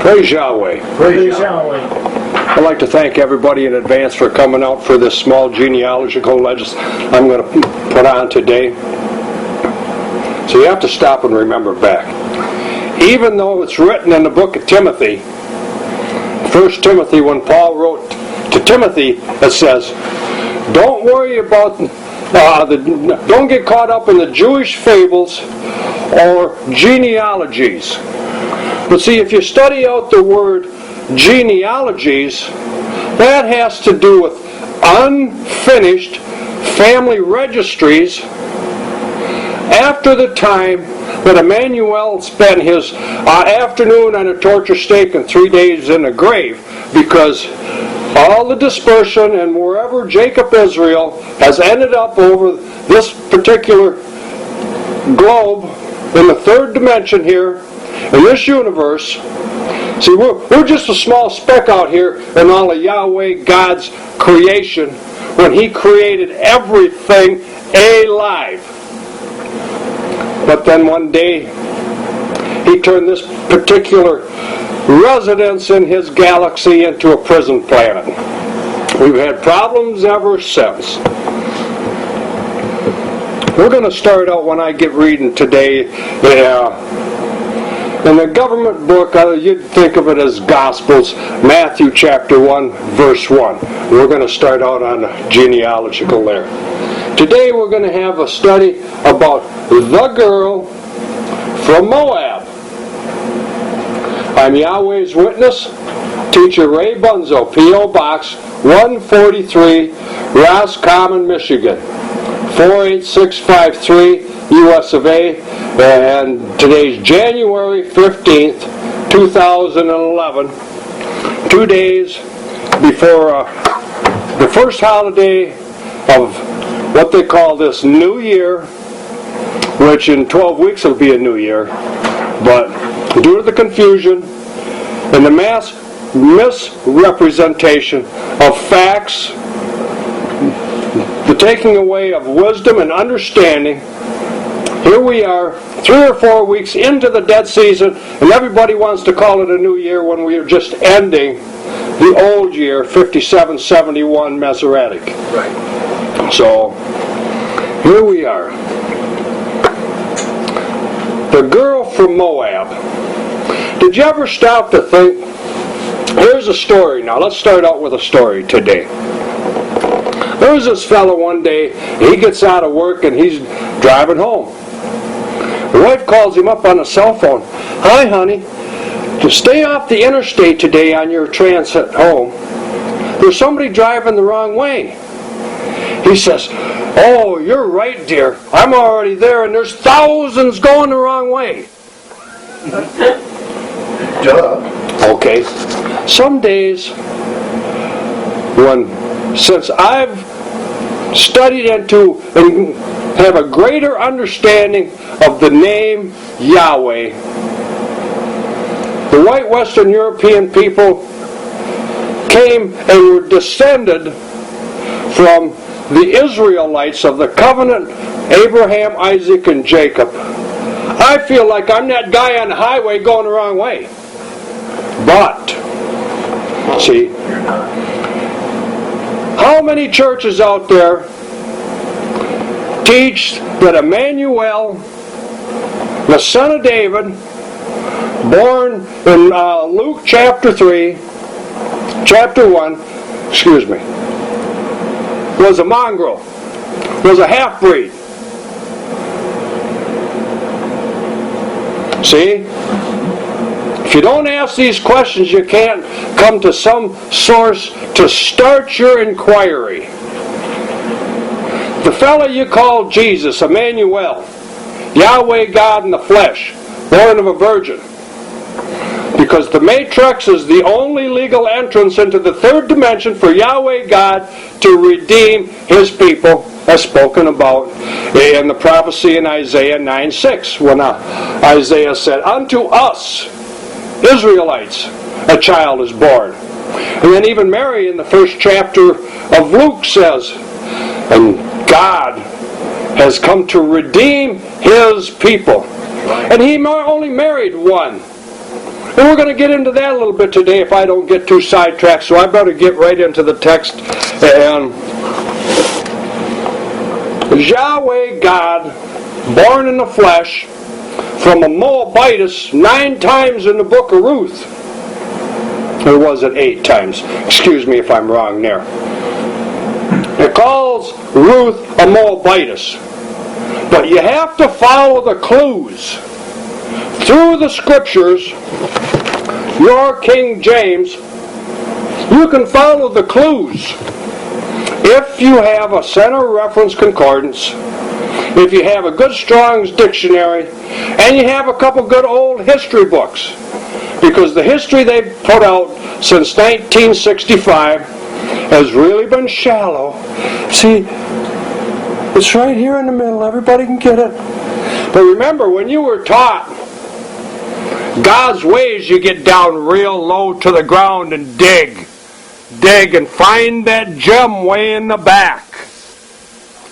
Praise Yahweh. Praise Yahweh. I'd like to thank everybody in advance for coming out for this small genealogical legend I'm going to put on today. So you have to stop and remember back. Even though it's written in the book of Timothy, 1 Timothy, when Paul wrote to Timothy, it says, don't worry about, don't get caught up in the Jewish fables or genealogies. But see, if you study out the word genealogies, that has to do with unfinished family registries after the time that Emmanuel spent his afternoon on a torture stake and 3 days in the grave, because all the dispersion and wherever Jacob Israel has ended up over this particular globe in the third dimension here, in this universe. See, we're just a small speck out here in all of Yahweh, God's creation, when He created everything alive. But then one day, He turned this particular residence in His galaxy into a prison planet. We've had problems ever since. We're going to start out when I get reading today. In the government book, you'd think of it as Gospels, Matthew chapter 1, verse 1. We're going to start out on the genealogical there. Today we're going to have a study about the girl from Moab. I'm Yahweh's Witness, Teacher Ray Bunzow, P.O. Box 143, Roscommon, Michigan, 48653, U.S. of A. And today's January 15th, 2011, 2 days before the first holiday of what they call this New Year, which in 12 weeks will be a New Year. But due to the confusion and the mass misrepresentation of facts, the taking away of wisdom and understanding, here we are, 3 or 4 weeks into the dead season, and everybody wants to call it a new year when we are just ending the old year, 5771 Masoretic. Right. So, here we are. The girl from Moab. Did you ever stop to think? Here's a story now. Let's start out with a story today. There was this fellow one day, he gets out of work and he's driving home. The wife calls him up on the cell phone. Hi, honey. To stay off the interstate today on your transit home. There's somebody driving the wrong way. He says, oh, you're right, dear. I'm already there and there's thousands going the wrong way. Duh. Okay. Some days, since I've studied into and have a greater understanding of the name Yahweh, the white Western European people came and were descended from the Israelites of the covenant, Abraham, Isaac, and Jacob. I feel like I'm that guy on the highway going the wrong way. But, see, how many churches out there teach that Emmanuel, the son of David, born in Luke chapter 1, was a mongrel, was a half-breed? See? If you don't ask these questions, you can't come to some source to start your inquiry. The fellow you call Jesus, Emmanuel, Yahweh God in the flesh, born of a virgin, because the matrix is the only legal entrance into the third dimension for Yahweh God to redeem His people, as spoken about in the prophecy in Isaiah 9:6, when Isaiah said, unto us, Israelites, a child is born. And then even Mary in the first chapter of Luke says, and God has come to redeem His people. And He only married one. And we're going to get into that a little bit today if I don't get too sidetracked, so I better get right into the text. And Yahweh God, born in the flesh, from a Moabitess 9 times in the book of Ruth. Or was it 8 times? Excuse me if I'm wrong there. It calls Ruth a Moabitess. But you have to follow the clues. Through the scriptures, your King James, you can follow the clues. If you have a center reference concordance, if you have a good Strong's dictionary, and you have a couple good old history books, because the history they've put out since 1965 has really been shallow. See, it's right here in the middle. Everybody can get it. But remember, when you were taught God's ways, you get down real low to the ground and dig. Dig and find that gem way in the back.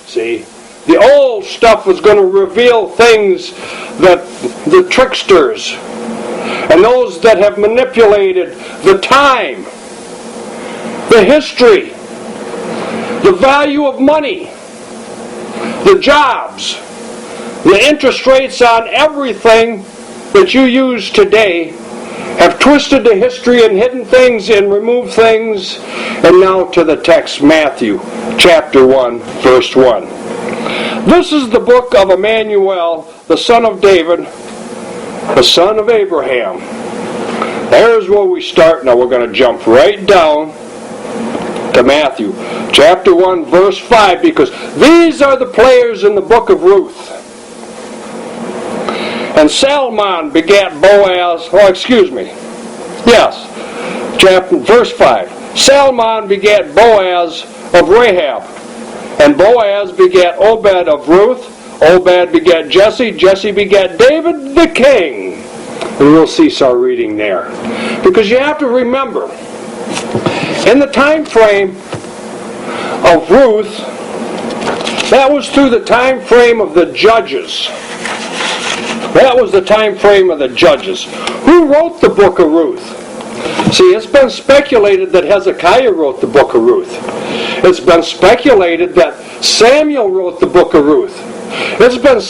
See? The old stuff was going to reveal things that the tricksters and those that have manipulated the time, the history, the value of money, the jobs, the interest rates on everything that you use today have twisted the history and hidden things and removed things. And now to the text, Matthew chapter 1, verse 1. This is the book of Emmanuel, the son of David, the son of Abraham. There's where we start. Now we're going to jump right down to Matthew chapter 1, verse 5, because these are the players in the book of Ruth. And Salmon begat Boaz, verse 5. Salmon begat Boaz of Rahab, and Boaz begat Obed of Ruth, Obed begat Jesse, Jesse begat David the king. And we'll cease our reading there. Because you have to remember, in the time frame of Ruth, that was through the time frame of the judges. That was the time frame of the judges. Who wrote the book of Ruth? See, it's been speculated that Hezekiah wrote the book of Ruth. It's been speculated that Samuel wrote the book of Ruth. It's been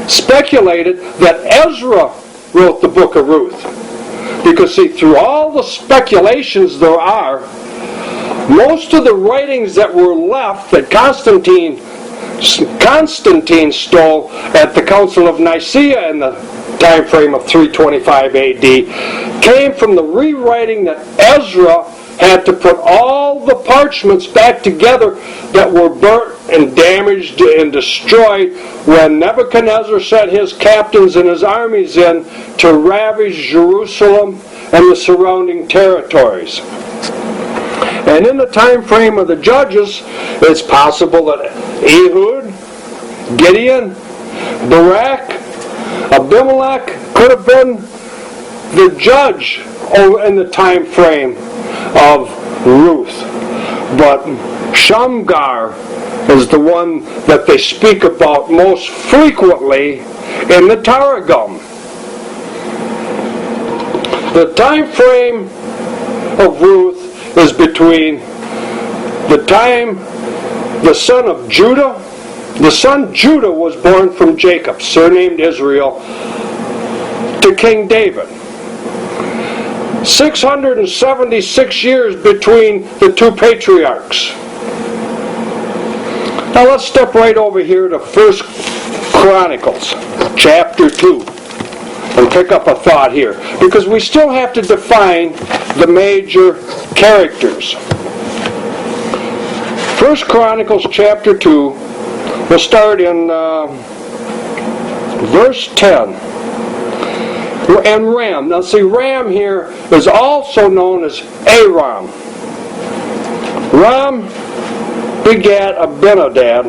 speculated that Ezra wrote the book of Ruth. Because, see, through all the speculations there are, most of the writings that were left that Constantine stole at the Council of Nicaea in the time frame of 325 AD came from the rewriting that Ezra had to put all the parchments back together that were burnt and damaged and destroyed when Nebuchadnezzar sent his captains and his armies in to ravage Jerusalem and the surrounding territories. And in the time frame of the judges, it's possible that Ehud, Gideon, Barak, Abimelech could have been the judge in the time frame of Ruth. But Shamgar is the one that they speak about most frequently in the Targum. The time frame of Ruth is between the time the son of Judah, the son Judah was born from Jacob, surnamed Israel, to King David. 676 years between the two patriarchs. Now let's step right over here to 1 Chronicles, chapter 2. And pick up a thought here, because we still have to define the major characters. 1 Chronicles chapter 2, we'll start in verse 10. And Ram. Now see, Ram here is also known as Aram. Ram begat Abinadab.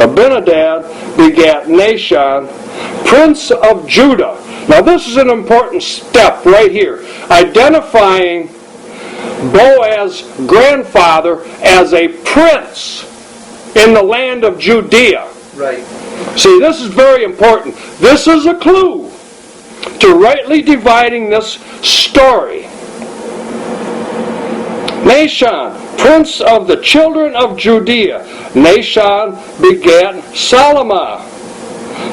Abinadab begat Nashon, prince of Judah. Now this is an important step right here, identifying Boaz's grandfather as a prince in the land of Judea. Right. See, this is very important. This is a clue. to rightly dividing this story. Nashon, prince of the children of Judea. Nashon begat Salama.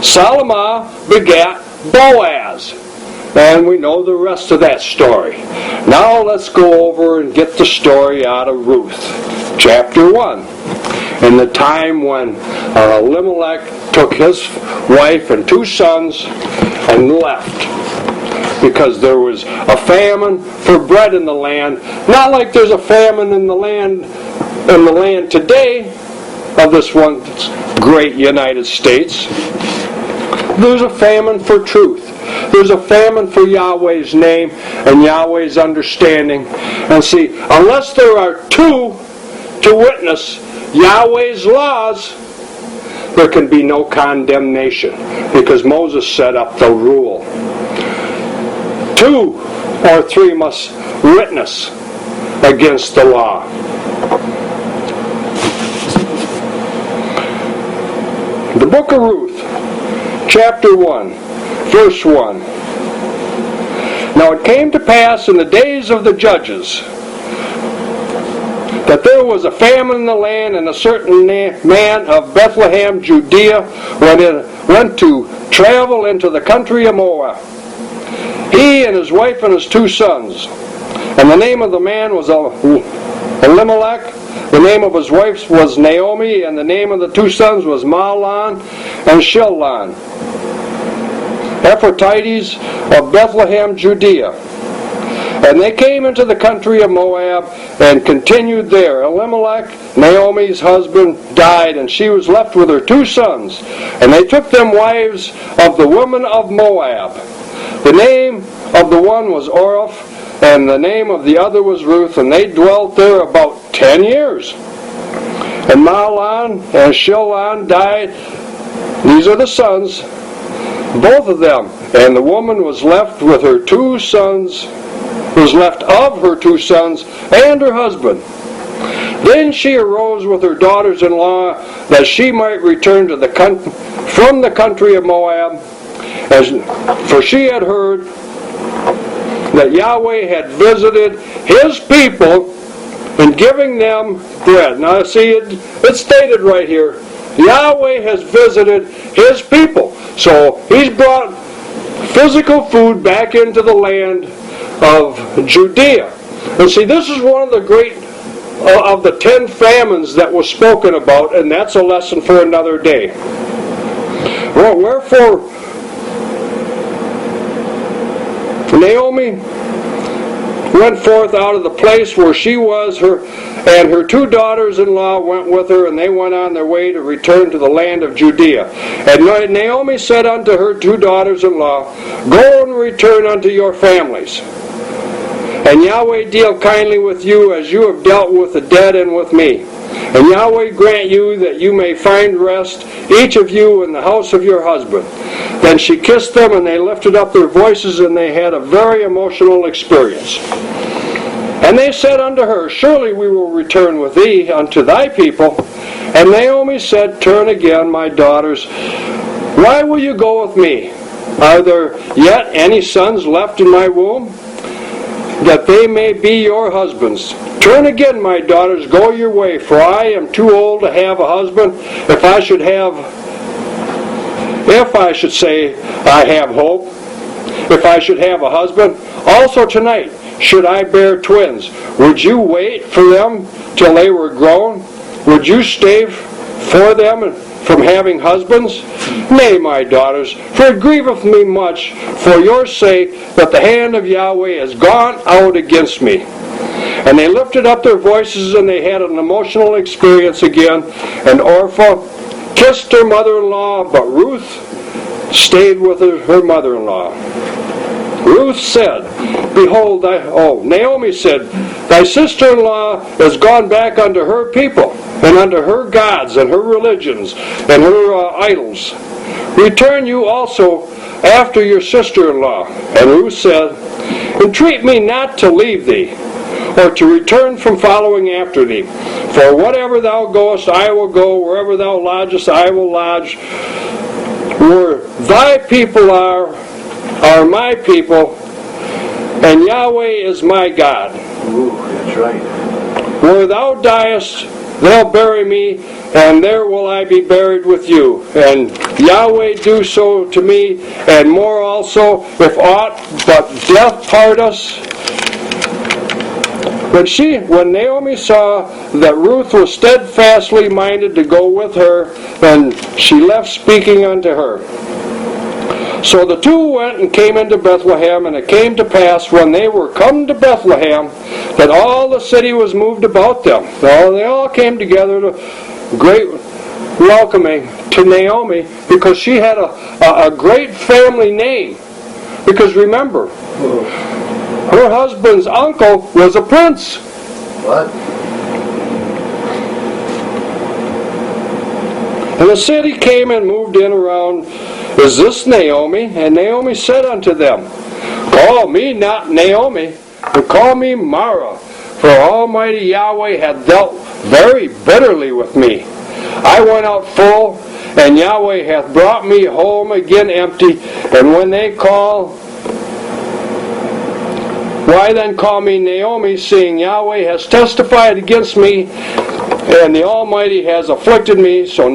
Salama begat Boaz. And we know the rest of that story. Now let's go over and get the story out of Ruth. Chapter 1. In the time when Elimelech took his wife and 2 sons and left. Because there was a famine for bread in the land. Not like there's a famine in the land today of this one great United States. There's a famine for truth. There's a famine for Yahweh's name and Yahweh's understanding. And see, unless there are 2 to witness Yahweh's laws, there can be no condemnation. Because Moses set up the rule. 2 or 3 must witness against the law. The book of Ruth, chapter 1, verse 1. Now it came to pass in the days of the judges that there was a famine in the land, and a certain man of Bethlehem, Judea, went to travel into the country of Moab. He and his wife and his 2 sons. And the name of the man was Elimelech. The name of his wife was Naomi. And the name of the 2 sons was Mahlon and Chilion, Ephrathites of Bethlehem, Judea. And they came into the country of Moab and continued there. Elimelech, Naomi's husband, died, and she was left with her 2 sons. And they took them wives of the women of Moab. The name of the one was Orph, and the name of the other was Ruth, and they dwelt there about 10 years. And Mahlon and Chilion died. These are the sons, both of them. And the woman was left with her 2 sons, was left of her 2 sons and her husband. Then she arose with her daughters-in-law that she might return to from the country of Moab, for she had heard that Yahweh had visited His people in giving them bread. Now see, it's stated right here, Yahweh has visited His people. So He's brought physical food back into the land of Judea. And see, this is one of the great, of the 10 famines that was spoken about, and that's a lesson for another day. Well, wherefore Naomi went forth out of the place where she was, and her 2 daughters-in-law went with her, and they went on their way to return to the land of Judea. And Naomi said unto her 2 daughters-in-law, Go and return unto your families. And Yahweh deal kindly with you as you have dealt with the dead and with me. And Yahweh grant you that you may find rest, each of you in the house of your husband. Then she kissed them, and they lifted up their voices, and they had a very emotional experience. And they said unto her, Surely we will return with thee unto thy people. And Naomi said, Turn again, my daughters. Why will you go with me? Are there yet any sons left in my womb, that they may be your husbands? Turn again, my daughters, go your way, for I am too old to have a husband. If I should say I have hope, if I should have a husband, also tonight should I bear twins. Would you wait for them till they were grown? Would you stay for them from having husbands? Nay, my daughters, for it grieveth me much for your sake that the hand of Yahweh has gone out against me. And they lifted up their voices, and they had an emotional experience again. And Orpah kissed her mother-in-law, but Ruth stayed with her mother-in-law. Ruth said, Behold, Naomi said, Thy sister-in-law is gone back unto her people, and unto her gods, and her religions, and her idols. Return you also after your sister-in-law. And Ruth said, Entreat me not to leave thee, or to return from following after thee. For whatever thou goest, I will go. Wherever thou lodgest, I will lodge. Where thy people are, are my people, and Yahweh is my God. Ooh, that's right. Where thou diest, they'll bury me, and there will I be buried with you. And Yahweh do so to me, and more also, if aught but death part us. When Naomi saw that Ruth was steadfastly minded to go with her, then she left speaking unto her. So the two went and came into Bethlehem, and it came to pass when they were come to Bethlehem that all the city was moved about them. They all came together to great welcoming to Naomi because she had a great family name. Because remember, her husband's uncle was a prince. What? And the city came and moved in around, is this Naomi? And Naomi said unto them, call me not Naomi, but call me Mara, for Almighty Yahweh hath dealt very bitterly with me. I went out full, and Yahweh hath brought me home again empty. And when they call, why then call me Naomi, seeing Yahweh has testified against me, and the Almighty has afflicted me? So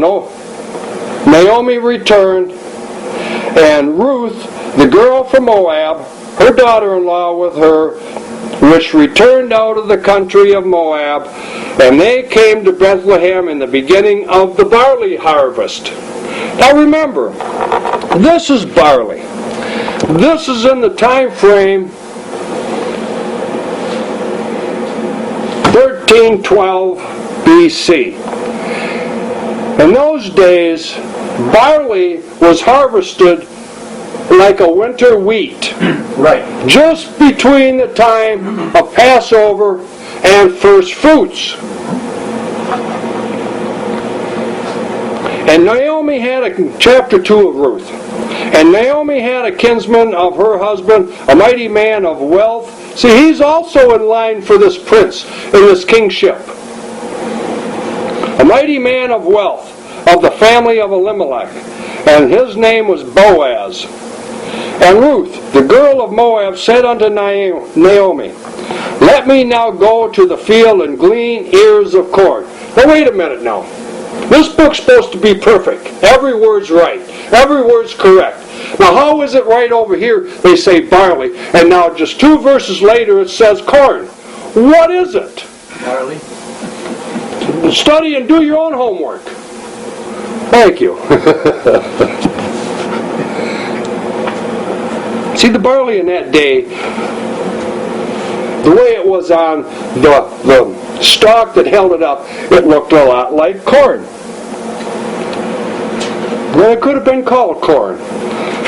Naomi returned, and Ruth, the girl from Moab, her daughter-in-law with her, which returned out of the country of Moab, and they came to Bethlehem in the beginning of the barley harvest. Now remember, this is barley. This is in the time frame 1312 BC. In those days, barley was harvested like a winter wheat. Right. Just between the time of Passover and first fruits. And Naomi had chapter 2 of Ruth. And Naomi had a kinsman of her husband, a mighty man of wealth. See, he's also in line for this prince in this kingship. A mighty man of wealth of the family of Elimelech. And his name was Boaz. And Ruth, the girl of Moab, said unto Naomi, let me now go to the field and glean ears of corn. Now wait a minute now. This book's supposed to be perfect. Every word's right. Every word's correct. Now how is it right over here they say barley, and now just 2 verses later it says corn? What is it? Barley. Study and do your own homework. Thank you. See, the barley in that day, the way it was on the stalk that held it up, it looked a lot like corn. Well, it could have been called corn.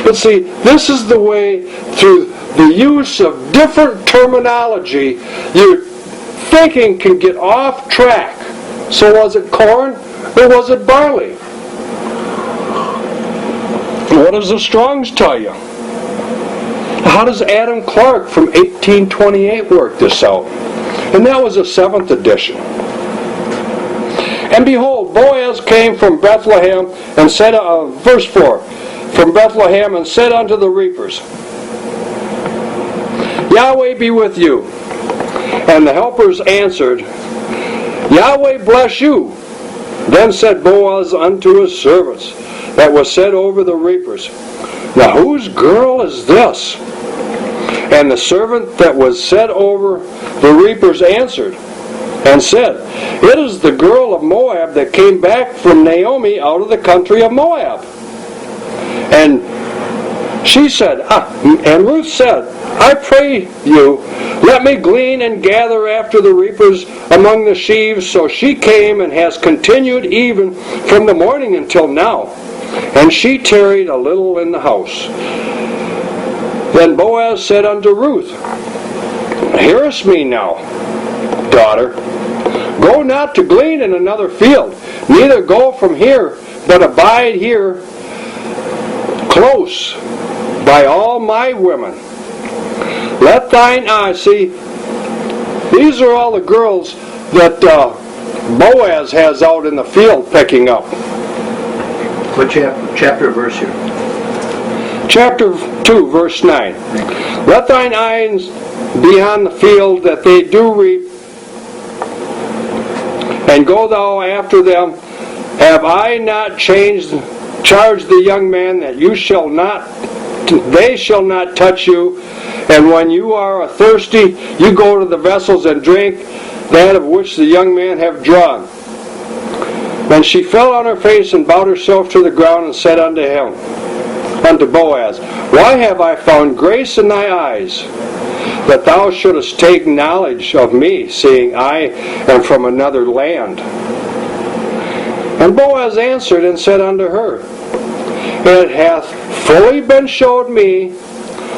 But see, this is the way, through the use of different terminology, your thinking can get off track. So was it corn or was it barley? What does the Strong's tell you? How does Adam Clark from 1828 work this out? And that was a 7th edition. And behold, Boaz came from Bethlehem and said, verse 4, from Bethlehem and said unto the reapers, Yahweh be with you. And the helpers answered, Yahweh bless you. Then said Boaz unto his servants that was set over the reapers, now whose girl is this? And the servant that was set over the reapers answered and said, it is the girl of Moab that came back from Naomi out of the country of Moab. And she said, and Ruth said, I pray you, let me glean and gather after the reapers among the sheaves. So she came and has continued even from the morning until now. And she tarried a little in the house. Then Boaz said unto Ruth, hearest me now, daughter? Go not to glean in another field, neither go from here, but abide here close by all my women. Let thine eyes see. These are all the girls that Boaz has out in the field picking up. What chapter verse here? Chapter 2, verse 9. Let thine eyes be on the field that they do reap, and go thou after them. Have I not charged the young man that they shall not touch you? And when you are thirsty, you go to the vessels and drink that of which the young man have drawn. And she fell on her face and bowed herself to the ground and said unto Boaz, Why have I found grace in thy eyes, that thou shouldest take knowledge of me, seeing I am from another land? And Boaz answered and said unto her, It hath fully been showed me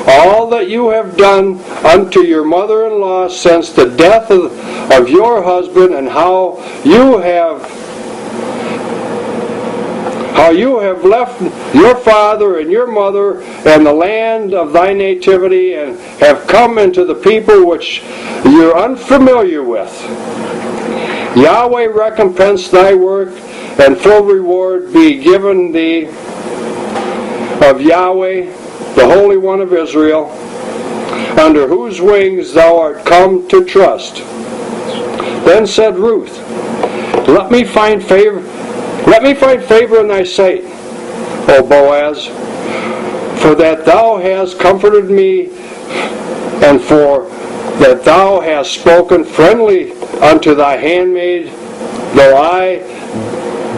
all that you have done unto your mother-in-law since the death of your husband, and how you have left your father and your mother and the land of thy nativity, and have come into the people which you're unfamiliar with. Yahweh recompense thy work, and full reward be given thee of Yahweh, the Holy One of Israel, under whose wings thou art come to trust. Then said Ruth, Let me find favor in thy sight, O Boaz, for that thou hast comforted me, and for that thou hast spoken friendly unto thy handmaid, though I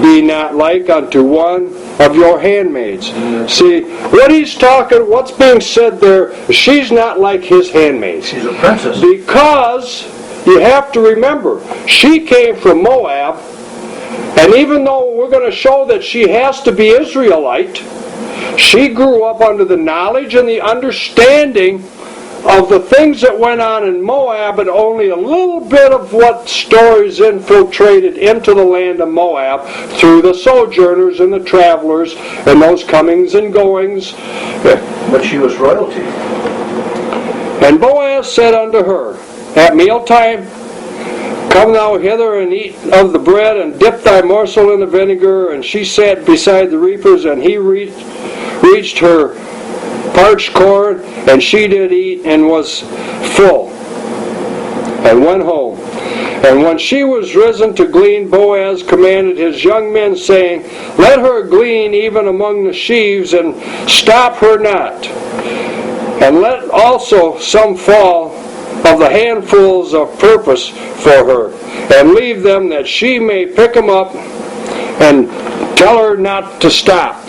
be not like unto one of your handmaids. See, what's being said there, she's not like his handmaids. She's a princess. Because you have to remember, she came from Moab, and even though we're going to show that she has to be Israelite, she grew up under the knowledge and the understanding of the things that went on in Moab, and only a little bit of what stories infiltrated into the land of Moab through the sojourners and the travelers and those comings and goings. But she was royalty. And Boaz said unto her, At mealtime, come thou hither and eat of the bread, and dip thy morsel in the vinegar. And she sat beside the reapers, and he reached her parched corn, and she did eat, and was full, and went home. And when she was risen to glean, Boaz commanded his young men, saying, Let her glean even among the sheaves, and stop her not. And let also some fall of the handfuls of purpose for her, and leave them, that she may pick them up, and tell her not to stop.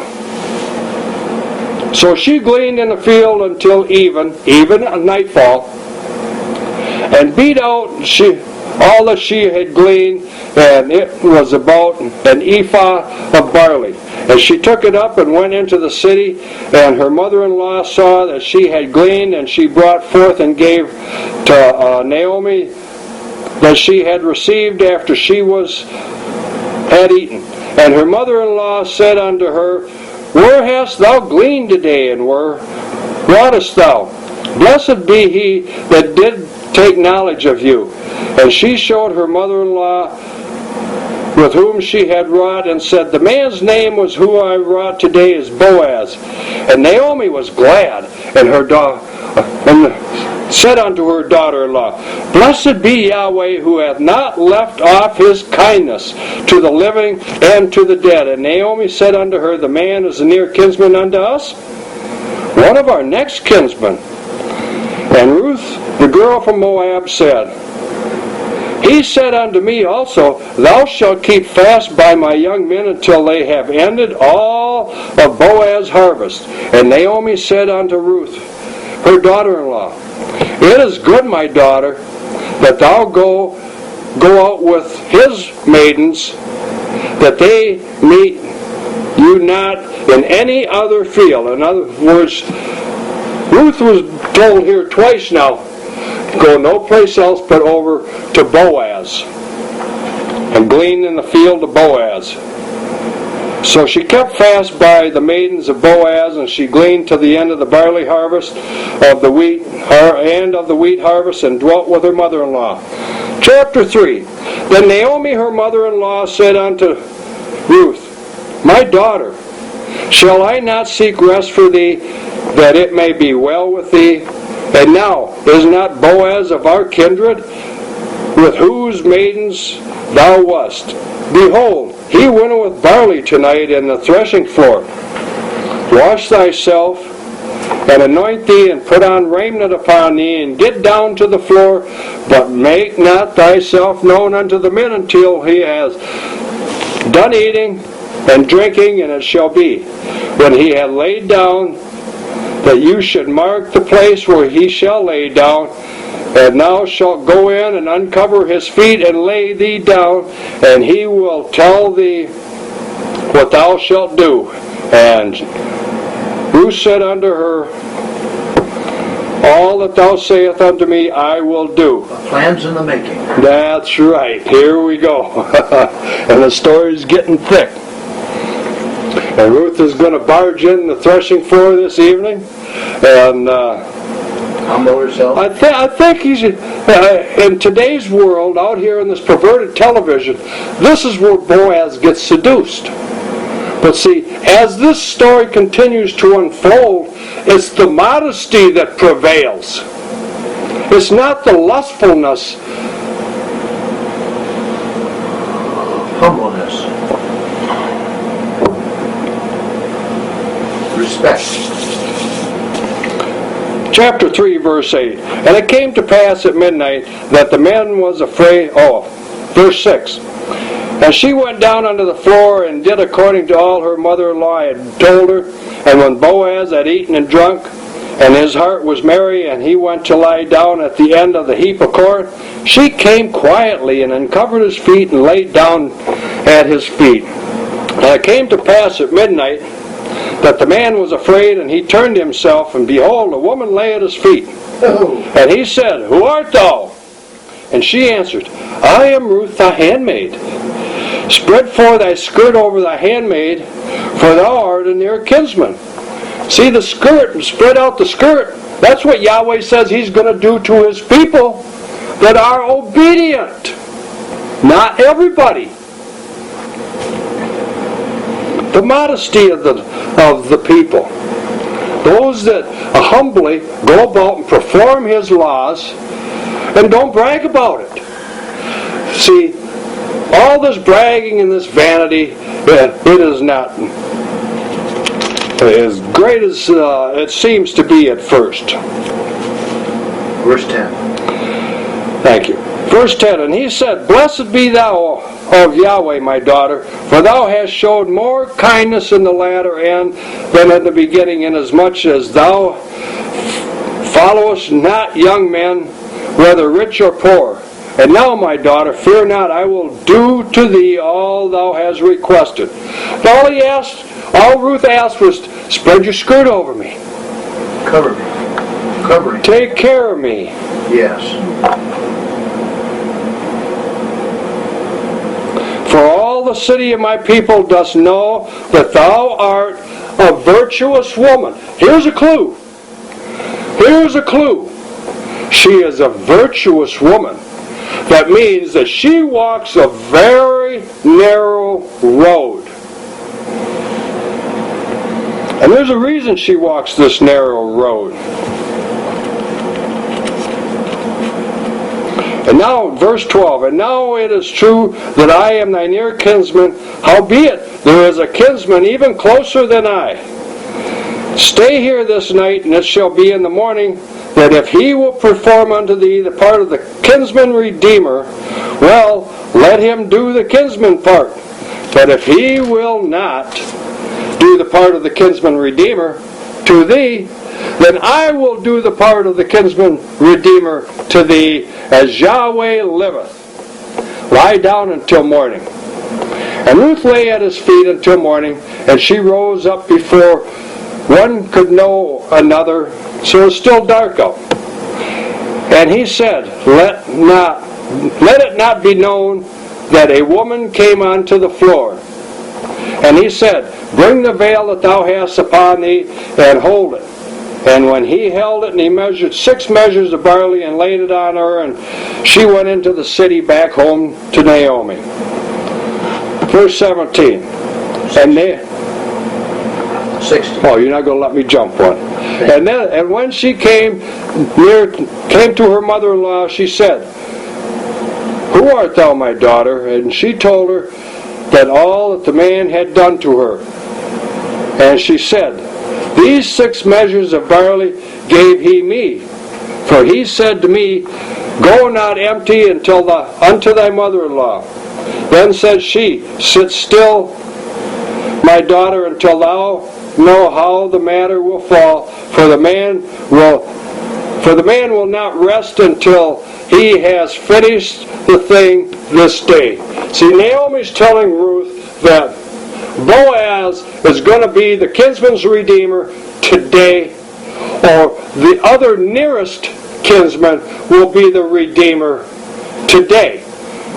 So she gleaned in the field until even at nightfall, and beat out all that she had gleaned, and it was about an ephah of barley. And she took it up and went into the city, and her mother-in-law saw that she had gleaned, and she brought forth and gave to Naomi that she had received after she had eaten. And her mother-in-law said unto her, Where hast thou gleaned today, and where broughtest thou? Blessed be he that did take knowledge of you. And she showed her mother-in-law with whom she had wrought, and said, The man's name was who I wrought today is Boaz. And Naomi was glad, and said unto her daughter-in-law, Blessed be Yahweh, who hath not left off his kindness to the living and to the dead. And Naomi said unto her, The man is a near kinsman unto us, one of our next kinsmen. And Ruth, the girl from Moab, said, He said unto me also, Thou shalt keep fast by my young men until they have ended all of Boaz's harvest. And Naomi said unto Ruth, her daughter-in-law, It is good, my daughter, that thou go out with his maidens, that they meet you not in any other field. In other words, Ruth was told here twice now, go no place else but over to Boaz, and glean in the field of Boaz. So she kept fast by the maidens of Boaz, and she gleaned to the end of the barley harvest of the wheat harvest, and dwelt with her mother-in-law. Chapter 3. Then Naomi her mother-in-law said unto Ruth, My daughter, Shall I not seek rest for thee, that it may be well with thee? And now, is not Boaz of our kindred, with whose maidens thou wast? Behold, he winnoweth barley tonight in the threshing floor. Wash thyself, and anoint thee, and put on raiment upon thee, and get down to the floor, but make not thyself known unto the men until he has done eating and drinking. And it shall be, when he hath laid down, that you should mark the place where he shall lay down, and thou shalt go in and uncover his feet and lay thee down, and he will tell thee what thou shalt do. And Ruth said unto her, all that thou sayest unto me, I will do. The plan's in the making. That's right. Here we go. And the story's getting thick. And Ruth is going to barge in the threshing floor this evening, and Humble herself. I think he's in today's world, out here in this perverted television, this is where Boaz gets seduced. But see, as this story continues to unfold, it's the modesty that prevails. It's not the lustfulness. Humbleness. Respect. Chapter 3, verse 8. And it came to pass at midnight that the man was afraid. Verse 6. And she went down unto the floor and did according to all her mother-in-law had told her. And when Boaz had eaten and drunk, and his heart was merry, and he went to lie down at the end of the heap of corn, she came quietly and uncovered his feet and laid down at his feet. And it came to pass at midnight that the man was afraid, and he turned himself, and behold, a woman lay at his feet. And he said, Who art thou? And she answered, I am Ruth thy handmaid. Spread forth thy skirt over thy handmaid, for thou art a near kinsman. See the skirt, spread out the skirt. That's what Yahweh says he's going to do to his people that are obedient. Not everybody. The modesty of the people. Those that humbly go about and perform his laws and don't brag about it. See, all this bragging and this vanity, it is not as great as it seems to be at first. Verse 10. Thank you. Verse 10, and he said, Blessed be thou of Yahweh, my daughter, for thou hast showed more kindness in the latter end than in the beginning, inasmuch as thou followest not young men, whether rich or poor. And now, my daughter, fear not, I will do to thee all thou hast requested. And all Ruth asked was, spread your skirt over me. Cover me. Cover me. Take care of me. Yes. For all the city of my people dost know that thou art a virtuous woman. Here's a clue. Here's a clue. She is a virtuous woman. That means that she walks a very narrow road. And there's a reason she walks this narrow road. And now, verse 12, and now it is true that I am thy near kinsman, howbeit there is a kinsman even closer than I. Stay here this night, and it shall be in the morning, that if he will perform unto thee the part of the kinsman redeemer, well, let him do the kinsman part. But if he will not do the part of the kinsman redeemer to thee, then I will do the part of the kinsman redeemer to thee, as Yahweh liveth. Lie down until morning. And Ruth lay at his feet until morning, and she rose up before one could know another, so it was still dark out. And he said, Let it not be known that a woman came onto the floor. And he said, Bring the veil that thou hast upon thee, and hold it. And when he held it, and he measured 6 measures of barley, and laid it on her, and she went into the city back home to Naomi. Verse 17. 60. Oh, you're not going to let me jump one. And when she came to her mother-in-law, she said, "Who art thou, my daughter?" And she told her that all that the man had done to her. And she said, "These 6 measures of barley gave he me. For he said to me, Go not empty unto thy mother-in-law. Then said she, Sit still, my daughter, until thou know how the matter will fall. For the man will not rest until he has finished the thing this day." See, Naomi's telling Ruth that Boaz is going to be the kinsman's redeemer today, or the other nearest kinsman will be the redeemer today.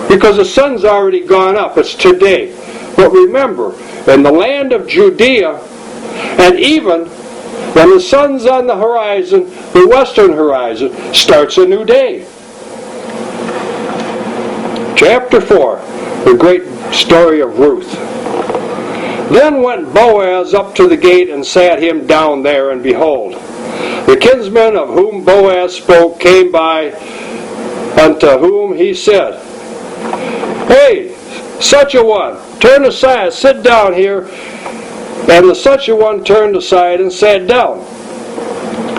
Because the sun's already gone up. It's today. But remember, in the land of Judea, and even when the sun's on the horizon, the western horizon, starts a new day. Chapter 4, the great story of Ruth. Then went Boaz up to the gate and sat him down there, and behold, the kinsman of whom Boaz spoke came by, unto whom he said, "Hey, such a one, turn aside, sit down here." And the such a one turned aside and sat down.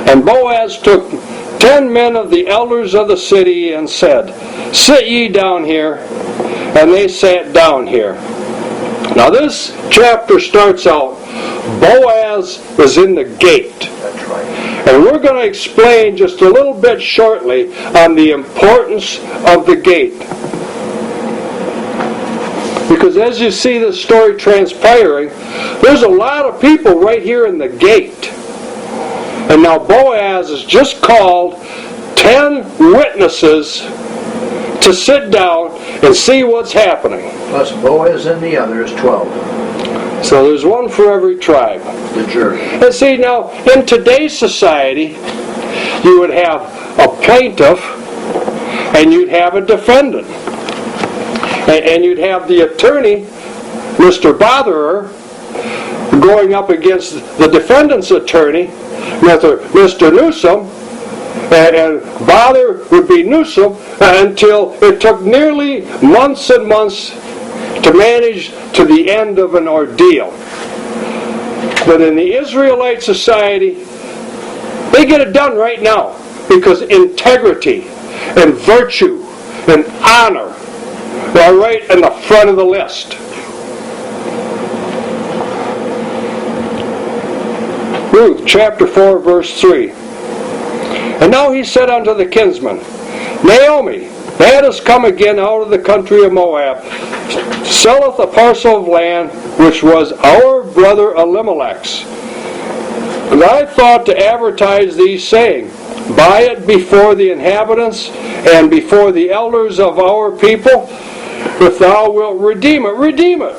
And Boaz took 10 men of the elders of the city and said, "Sit ye down here." And they sat down here. Now this chapter starts out, Boaz is in the gate. That's right. And we're going to explain just a little bit shortly on the importance of the gate. Because as you see this story transpiring, there's a lot of people right here in the gate. And now Boaz has just called 10 witnesses to sit down and see what's happening. Plus Boaz and the other is 12. So there's one for every tribe. The jury. And see, now, in today's society, you would have a plaintiff and you'd have a defendant. And you'd have the attorney, Mr. Botherer, going up against the defendant's attorney, Mr. Newsom, and Bother would be Newsom, until it took nearly months and months to manage to the end of an ordeal. But in the Israelite society, they get it done right now, because integrity and virtue and honor are right in the front of the list. Ruth chapter 4 verse 3. And now he said unto the kinsman, Naomi, that is come again out of the country of Moab, selleth a parcel of land which was our brother Elimelech's. And I thought to advertise thee, saying, Buy it before the inhabitants and before the elders of our people. If thou wilt redeem it, redeem it.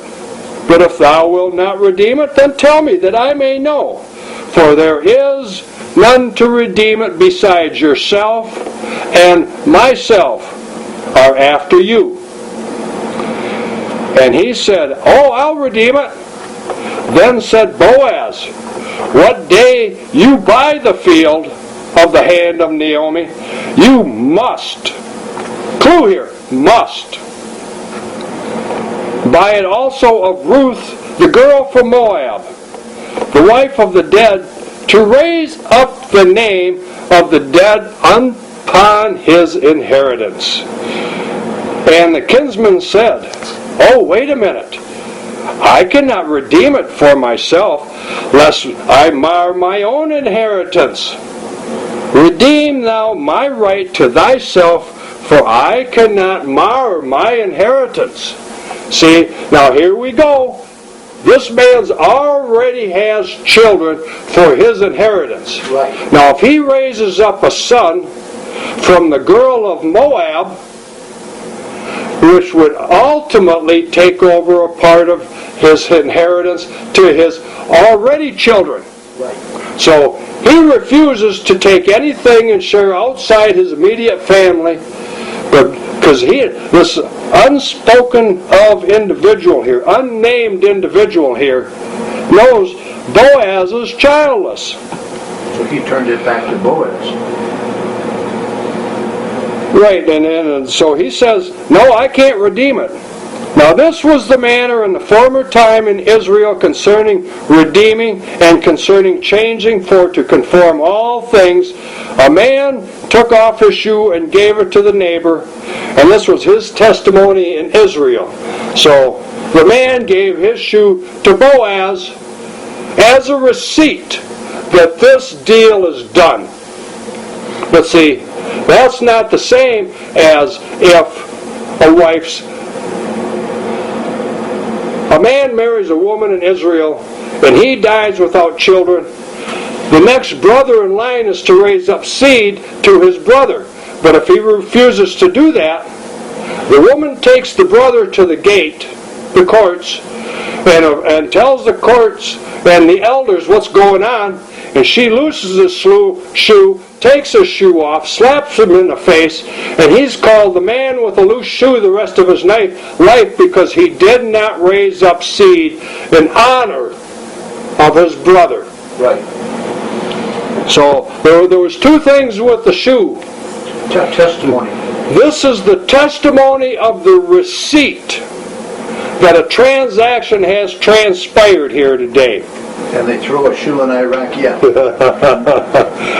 But if thou wilt not redeem it, then tell me, that I may know. For there is none to redeem it besides yourself, and myself are after you. And he said, Oh, I'll redeem it. Then said Boaz, What day you buy the field of the hand of Naomi, you must, clue here, must, buy it also of Ruth, the girl from Moab, the wife of the dead, to raise up the name of the dead upon his inheritance. And the kinsman said, Oh, wait a minute. I cannot redeem it for myself, lest I mar my own inheritance. Redeem thou my right to thyself, for I cannot mar my inheritance. See, now here we go. This man's already has children for his inheritance. Right. Now if he raises up a son from the girl of Moab, which would ultimately take over a part of his inheritance to his already children. Right. So he refuses to take anything and share outside his immediate family, but because this unspoken of individual here, unnamed individual here, knows Boaz is childless. So he turned it back to Boaz. Right, and so he says, no, I can't redeem it. Now this was the manner in the former time in Israel concerning redeeming and concerning changing, for to conform all things. A man took off his shoe and gave it to the neighbor, and this was his testimony in Israel. So the man gave his shoe to Boaz as a receipt that this deal is done. But see, that's not the same as if a man marries a woman in Israel and he dies without children. The next brother in line is to raise up seed to his brother. But if he refuses to do that, the woman takes the brother to the gate, the courts, and tells the courts and the elders what's going on, and she looses his shoe, takes his shoe off, slaps him in the face, and he's called the man with a loose shoe the rest of his life because he did not raise up seed in honor of his brother. Right. So there was two things with the shoe. Testimony. This is the testimony of the receipt that a transaction has transpired here today. And they throw a shoe in Iraq yet.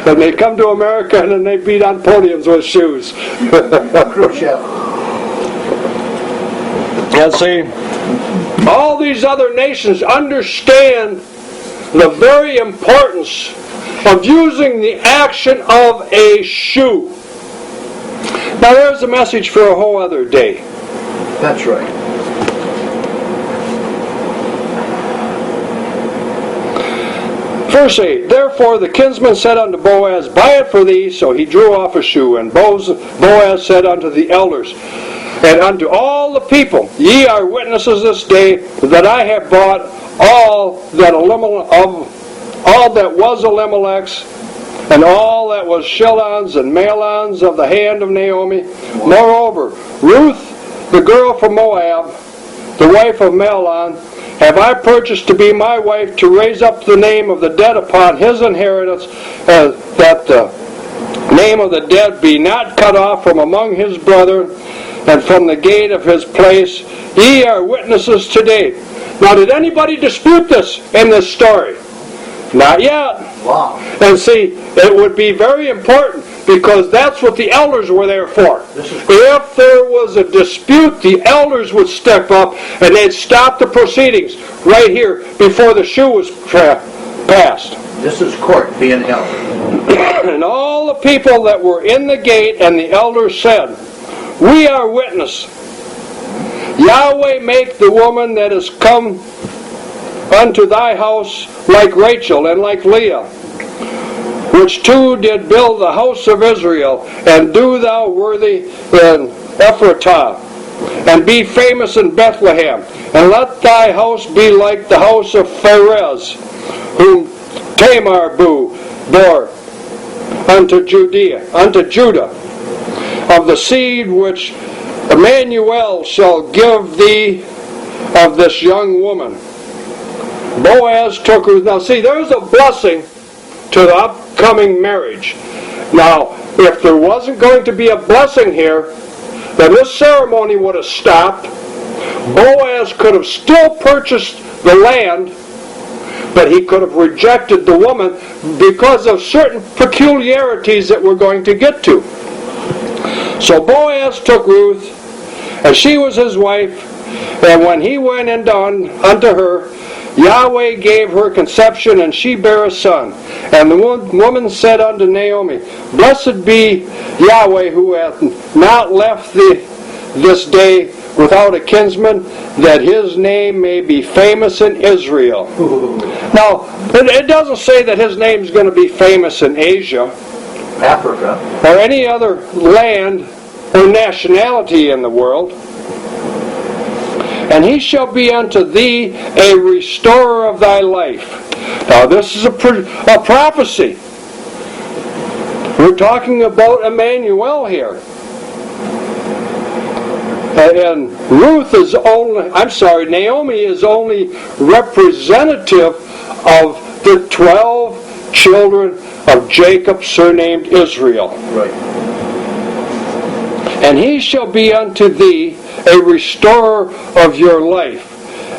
And they come to America and then they beat on podiums with shoes. Khrushchev. And see, all these other nations understand the very importance of using the action of a shoe. Now there's a message for a whole other day. That's right. Verse 8, therefore the kinsman said unto Boaz, buy it for thee. So he drew off a shoe. And Boaz said unto the elders, and unto all the people, ye are witnesses this day that I have bought all that was Elimelech's, and all that was Shilon's and Mahlon's of the hand of Naomi. Moreover, Ruth, the girl from Moab, the wife of Mahlon, have I purchased to be my wife, to raise up the name of the dead upon his inheritance, that the name of the dead be not cut off from among his brethren, and from the gate of his place. Ye are witnesses today. Now, did anybody dispute this in this story? Not yet. Wow. And see, it would be very important, because that's what the elders were there for. If there was a dispute, the elders would step up and they'd stop the proceedings right here before the shoe was passed. This is court being held. And all the people that were in the gate and the elders said, we are witness. Yahweh make the woman that is come unto thy house like Rachel and like Leah, which two did build the house of Israel, and do thou worthy in Ephratah, and be famous in Bethlehem, and let thy house be like the house of Pharez, whom Tamar bore unto Judah, of the seed which Emmanuel shall give thee of this young woman. Boaz took her. Now see, there's a blessing to the upcoming marriage. Now, if there wasn't going to be a blessing here, then this ceremony would have stopped. Boaz could have still purchased the land, but he could have rejected the woman because of certain peculiarities that we're going to get to. So Boaz took Ruth, and she was his wife, and when he went unto her, Yahweh gave her conception, and she bare a son. And the woman said unto Naomi, blessed be Yahweh, who hath not left thee this day without a kinsman, that his name may be famous in Israel. Now, it doesn't say that his name is going to be famous in Asia, Africa, or any other land or nationality in the world. And he shall be unto thee a restorer of thy life. Now this is a prophecy. We're talking about Emmanuel here. And Naomi is only representative of the 12 children of Jacob, surnamed Israel. Right. And he shall be unto thee a restorer of your life,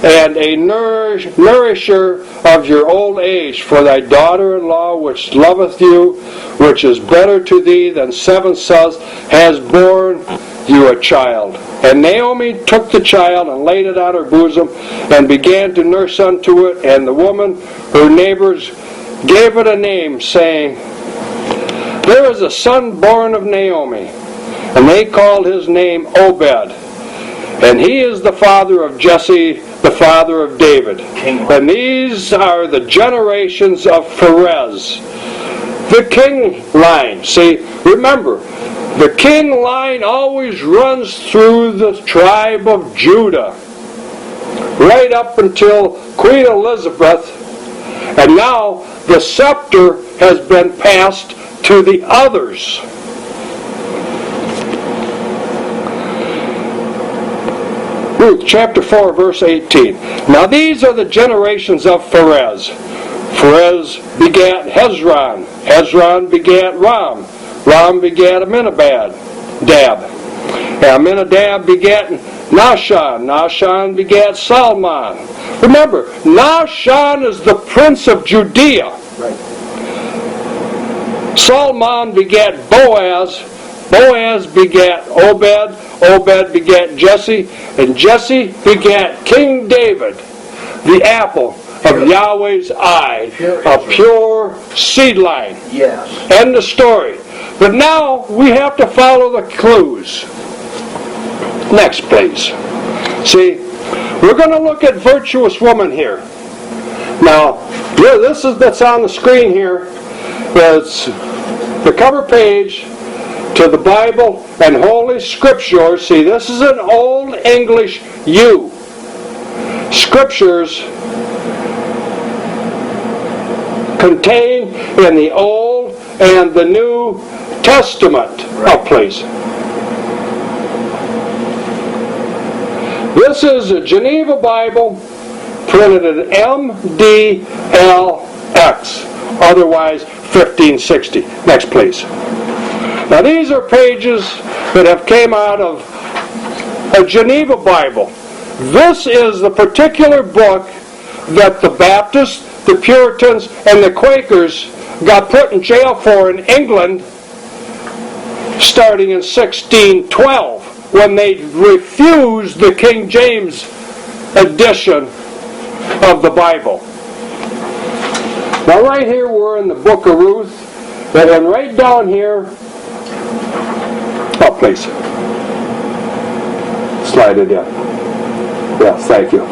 and a nourisher of your old age, for thy daughter-in-law which loveth you, which is better to thee than 7 sons, has borne you a child. And Naomi took the child and laid it on her bosom, and began to nurse unto it. And the woman, her neighbors, gave it a name, saying, There is a son born of Naomi. And they called his name Obed. And he is the father of Jesse, the father of David. And these are the generations of Perez, the king line. See, remember, the king line always runs through the tribe of Judah, right up until Queen Elizabeth, and now the scepter has been passed to the others. Ruth chapter 4 verse 18. Now these are the generations of Perez. Perez begat Hezron. Hezron begat Ram. Ram begat Aminadab. Aminadab begat Nahshon. Nahshon begat Salmon. Remember, Nahshon is the prince of Judea. Right. Salmon begat Boaz. Boaz begat Obed. Obed begat Jesse. And Jesse begat King David, the apple of Yahweh's eye, a pure seed line. Yes. End of story. But now we have to follow the clues. Next, please. See, we're going to look at virtuous woman here. Now, this is that's on the screen here. It's the cover page to the Bible and Holy Scripture. See, this is an Old English U. Scriptures contained in the Old and the New Testament. Oh, please. This is a Geneva Bible printed in MDLX, otherwise 1560. Next, please. Now these are pages that have came out of a Geneva Bible. This is the particular book that the Baptists, the Puritans, and the Quakers got put in jail for in England starting in 1612 when they refused the King James edition of the Bible. Now right here we're in the book of Ruth, and right down here, oh please, slide it in. Yes, thank you.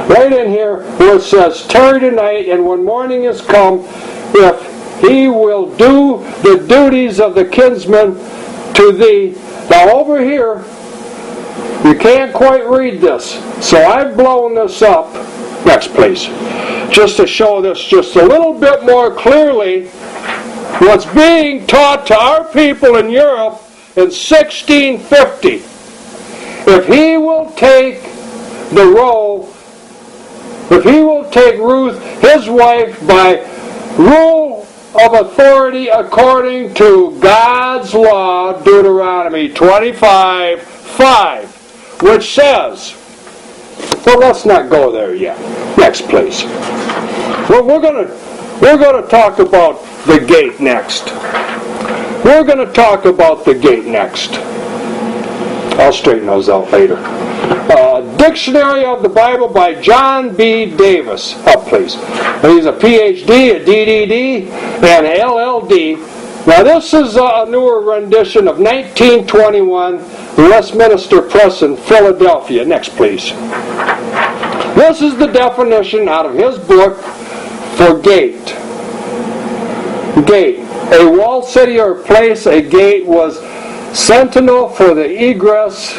Right in here where it says, tarry tonight, and when morning is come, if he will do the duties of the kinsman to thee. Now over here, you can't quite read this, so I've blown this up. Next, please. Just to show this just a little bit more clearly, what's being taught to our people in Europe in 1650. If he will take the role, if he will take Ruth, his wife, by rule of authority according to God's law, Deuteronomy 25:5, which says, well, let's not go there yet. Next, please. Well, we're going to talk about the gate next. We're going to talk about the gate next. I'll straighten those out later. Dictionary of the Bible by John B. Davis. Up, please. He's a PhD, a DDD, and an LLD. Now, this is a newer rendition of 1921, Westminster Press in Philadelphia. Next, please. This is the definition out of his book for gate. Gate. A walled city or place, a gate was sentinel for the egress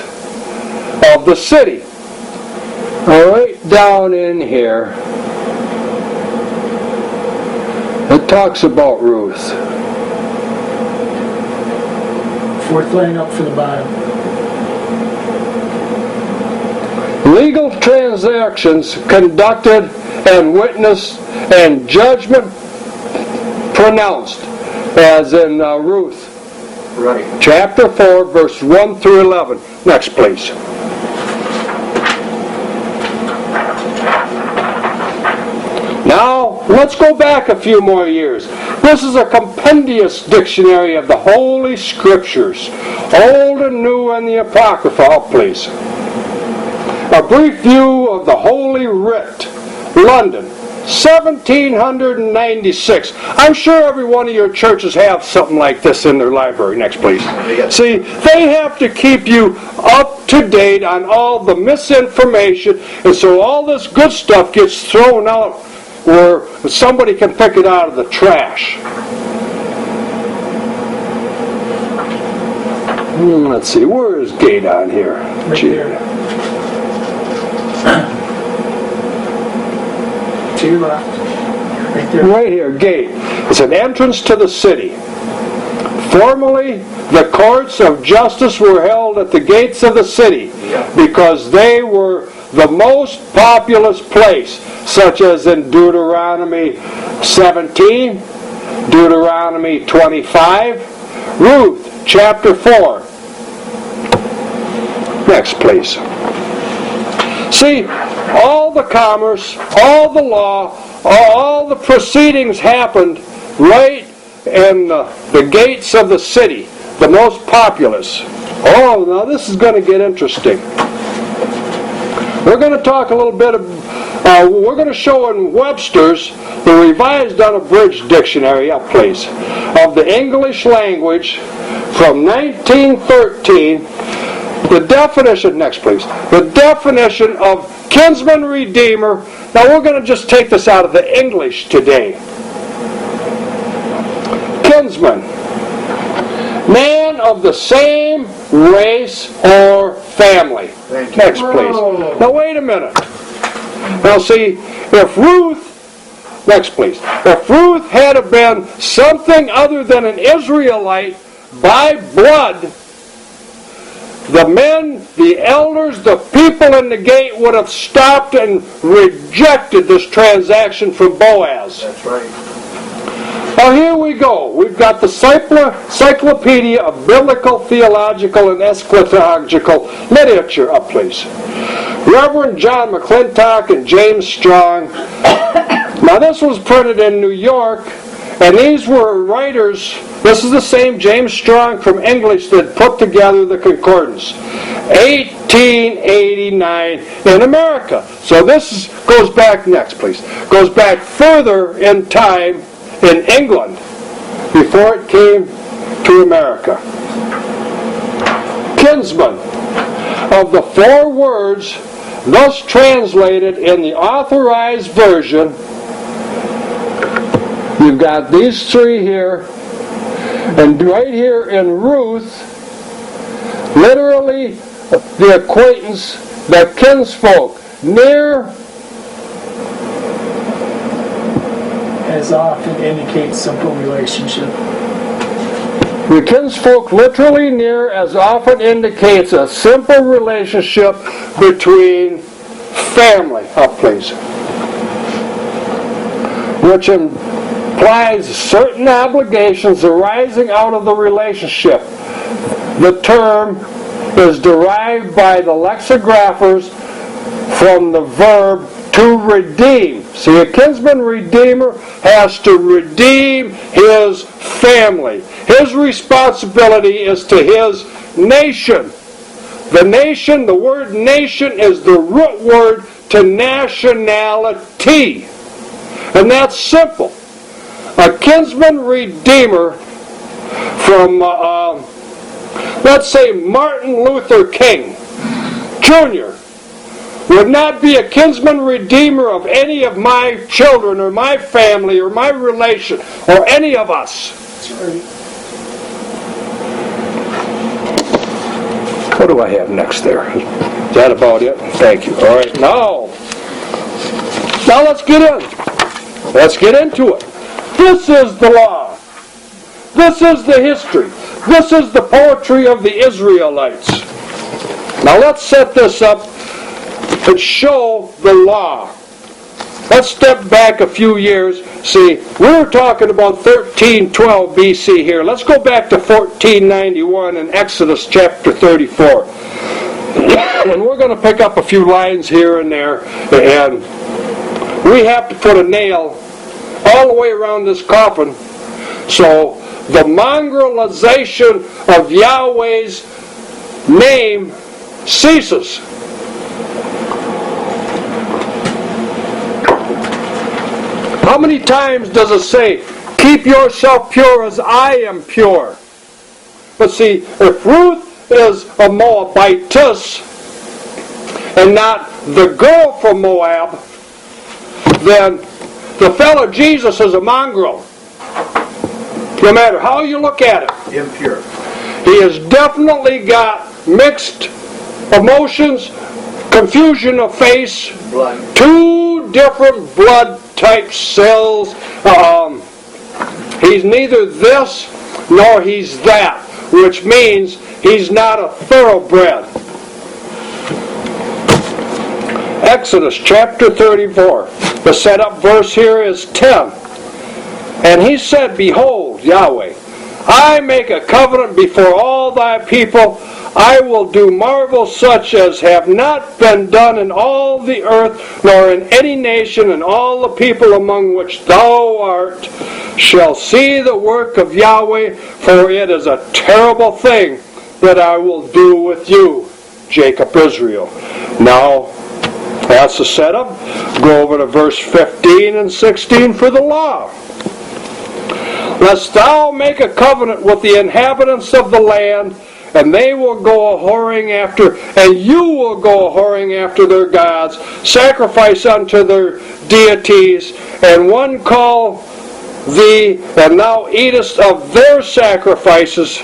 of the city. Right down in here, it talks about Ruth. Fourth line up from the bottom. legal transactions conducted and witnessed and judgment pronounced, as in Ruth. Right. Chapter 4, verse 1 through 11. Next, please. Now, let's go back a few more years. This is a compendious dictionary of the Holy Scriptures, Old and New and the Apocrypha. Oh, please. A brief view of the Holy Writ, London, 1796. I'm sure every one of your churches have something like this in their library. Next, please. See, they have to keep you up to date on all the misinformation, and so all this good stuff gets thrown out where somebody can pick it out of the trash. Let's see, where is Gate on here? Right there. To your left. Right there. Right here, Gate. It's an entrance to the city. Formerly, the courts of justice were held at the gates of the city because they were the most populous place, such as in Deuteronomy 17, Deuteronomy 25, Ruth chapter 4. Next, please. See, all the commerce, all the law, all the proceedings happened right in the gates of the city, the most populous. Oh, now this is going to get interesting. We're going to talk a little bit we're going to show in Webster's, the Revised Unabridged Dictionary, up please, of the English language from 1913, the definition, next please, the definition of kinsman redeemer. Now we're going to just take this out of the English today. Kinsman, man of the same race or family. Next, please. Now, wait a minute. Now, see, if Ruth, next, please. If Ruth had been something other than an Israelite by blood, the men, the elders, the people in the gate would have stopped and rejected this transaction from Boaz. That's right. Now here we go. We've got the Cyclopedia of Biblical, Theological, and Eschatological Literature up, please. Reverend John McClintock and James Strong. Now this was printed in New York, and these were writers. This is the same James Strong from English that put together the Concordance. 1889 in America. So this goes back, next please, goes back further in time in England before it came to America. Kinsman, of the four words thus translated in the Authorized Version, you've got these three here, and right here in Ruth, literally the acquaintance, the kinsfolk, near, as often indicates simple relationship. the kinsfolk literally near as often indicates a simple relationship between family, up please, which implies certain obligations arising out of the relationship. The term is derived by the lexicographers from the verb to redeem. See, a kinsman redeemer has to redeem his family. His responsibility is to his nation. The nation, the word nation is the root word to nationality. And that's simple. A kinsman redeemer from, let's say, Martin Luther King Jr. would not be a kinsman redeemer of any of my children or my family or my relation or any of us. That's right. What do I have next there? Is that about it? Thank you. All right, now let's get in. Let's get into it. This is the law. This is the history. This is the poetry of the Israelites. Now let's set this up that show the law. Let's step back a few years. See, we're talking about 1312 BC here. Let's go back to 1491 in Exodus chapter 34. And we're going to pick up a few lines here and there. And we have to put a nail all the way around this coffin so the mongrelization of Yahweh's name ceases. How many times does it say, keep yourself pure as I am pure? But see, if Ruth is a Moabitess and not the girl from Moab, then the fellow Jesus is a mongrel. No matter how you look at it. Impure. He has definitely got mixed emotions, confusion of face, Blood. two different blood type cells. He's neither this nor he's that, which means he's not a thoroughbred. Exodus chapter 34. The setup verse here is 10. And he said, behold, Yahweh, I make a covenant before all thy people. I will do marvels such as have not been done in all the earth, nor in any nation, and all the people among which thou art shall see the work of Yahweh, for it is a terrible thing that I will do with you, Jacob Israel. Now, that's the setup. Go over to verse 15 and 16 for the law. Lest thou make a covenant with the inhabitants of the land, and they will go a-whoring after, and you will go a-whoring after their gods, sacrifice unto their deities, and one call thee, and thou eatest of their sacrifices,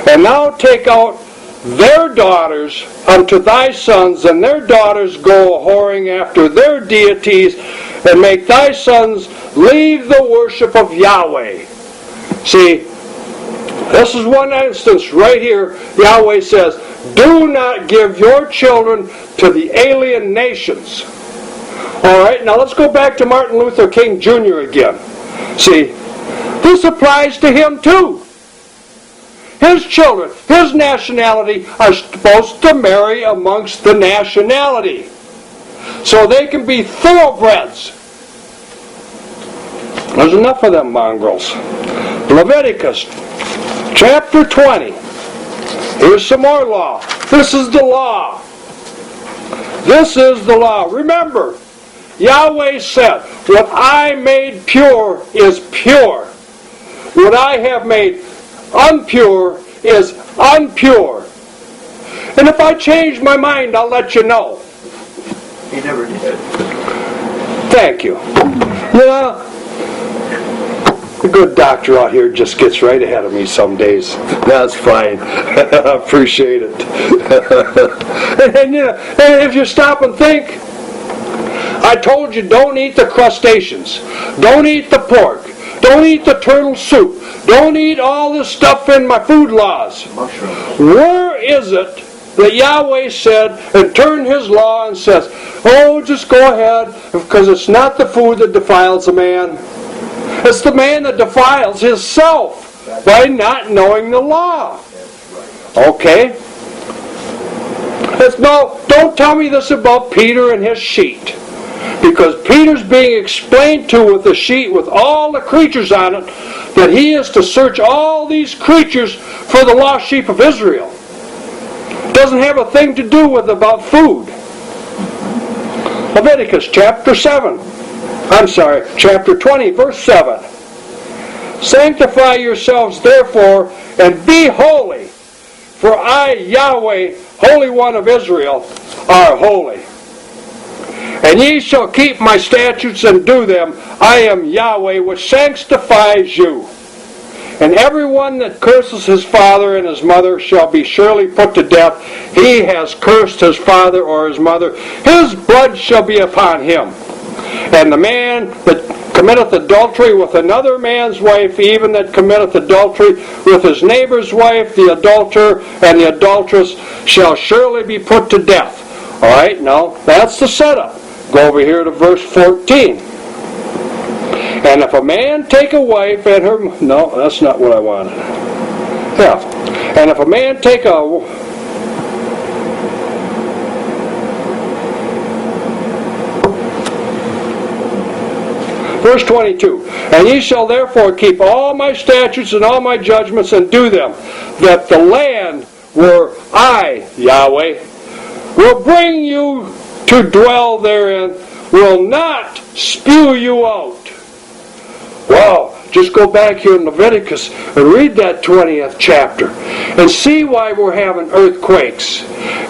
and thou take out their daughters unto thy sons, and their daughters go a-whoring after their deities, and make thy sons leave the worship of Yahweh. See, this is one instance right here. Yahweh says, do not give your children to the alien nations. Alright, now let's go back to Martin Luther King Jr. again. See, this applies to him too. His children, his nationality, are supposed to marry amongst the nationality, so they can be thoroughbreds. There's enough of them mongrels. Leviticus chapter 20. Here's some more law. This is the law. This is the law. Remember, Yahweh said, what I made pure is pure. What I have made impure is impure. And if I change my mind, I'll let you know. He never did. Thank you. You know, the good doctor out here just gets right ahead of me some days. That's fine. I appreciate it. and you know, and if you stop and think, I told you don't eat the crustaceans. Don't eat the pork. Don't eat the turtle soup. Don't eat all this stuff in my food laws. Mushrooms. Where is it that Yahweh said and turned his law and says, oh, just go ahead, because it's not the food that defiles a man. It's the man that defiles himself by not knowing the law. Okay? No, don't tell me this about Peter and his sheet. Because Peter's being explained to with the sheet with all the creatures on it, that he is to search all these creatures for the lost sheep of Israel. Doesn't have a thing to do with about food. Leviticus chapter 20, verse 7. Sanctify yourselves therefore, and be holy, for I, Yahweh, Holy One of Israel, are holy. And ye shall keep my statutes and do them. I am Yahweh, which sanctifies you. And everyone that curses his father and his mother shall be surely put to death. He has cursed his father or his mother. His blood shall be upon him. And the man that committeth adultery with another man's wife, even that committeth adultery with his neighbor's wife, the adulterer and the adulteress, shall surely be put to death. Alright, now that's the setup. Go over here to verse 14. And if a man take a wife and her... No, that's not what I wanted. Yeah. And if a man take a... Verse 22. And ye shall therefore keep all my statutes and all my judgments and do them, that the land where I, Yahweh, will bring you to dwell therein will not spew you out. Wow, just go back here in Leviticus and read that 20th chapter and see why we're having earthquakes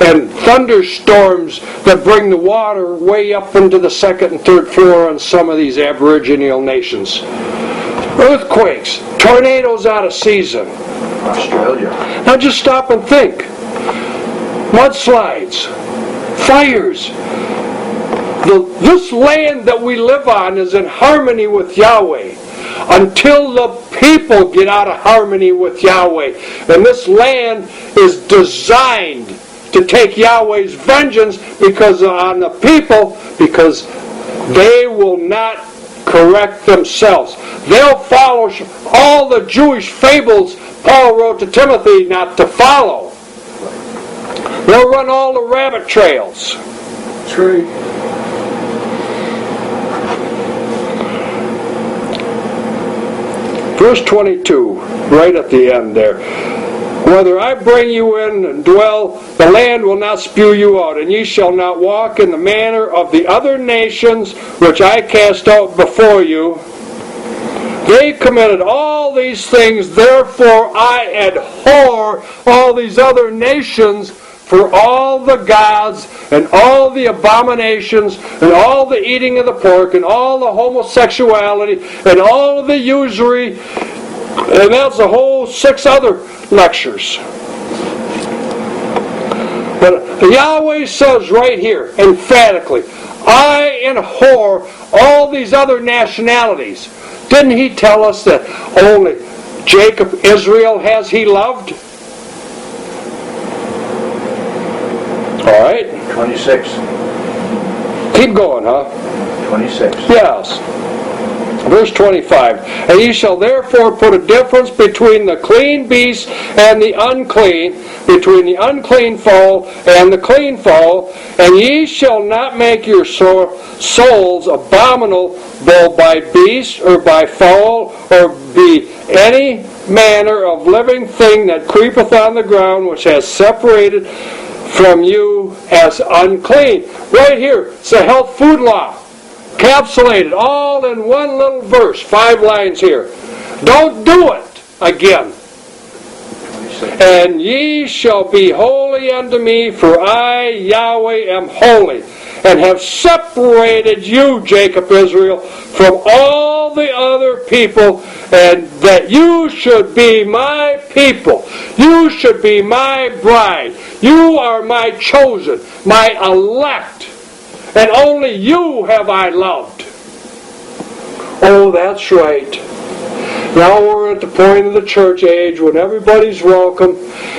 and thunderstorms that bring the water way up into the second and third floor on some of these aboriginal nations. Earthquakes, tornadoes out of season. Australia. Now just stop and think. Mudslides, fires. This land that we live on is in harmony with Yahweh until the people get out of harmony with Yahweh. And this land is designed to take Yahweh's vengeance on the people because they will not correct themselves. They'll follow all the Jewish fables Paul wrote to Timothy not to follow. They'll run all the rabbit trails. True. Verse 22, right at the end there. Whether I bring you in and dwell, the land will not spew you out, and ye shall not walk in the manner of the other nations which I cast out before you. They committed all these things, therefore I abhor all these other nations, for all the gods and all the abominations and all the eating of the pork and all the homosexuality and all of the usury, and that's a whole 6 other lectures. But Yahweh says right here, emphatically, I abhor all these other nationalities. Didn't he tell us that only Jacob, Israel has he loved? All right. 26. Keep going, huh? 26. Yes. Verse 25. And ye shall therefore put a difference between the clean beast and the unclean, between the unclean fowl and the clean fowl, and ye shall not make your souls abominable by beast or by fowl or be any manner of living thing that creepeth on the ground, which has separated from you as unclean. Right here, it's a health food law. Encapsulated all in one little verse. 5 lines here. Don't do it again. 26. And ye shall be holy unto me, for I, Yahweh, am holy, and have separated you, Jacob, Israel, from all the other people, and that you should be my people. You should be my bride. You are my chosen, my elect, and only you have I loved. Oh, that's right. Now we're at the point of the church age when everybody's welcome.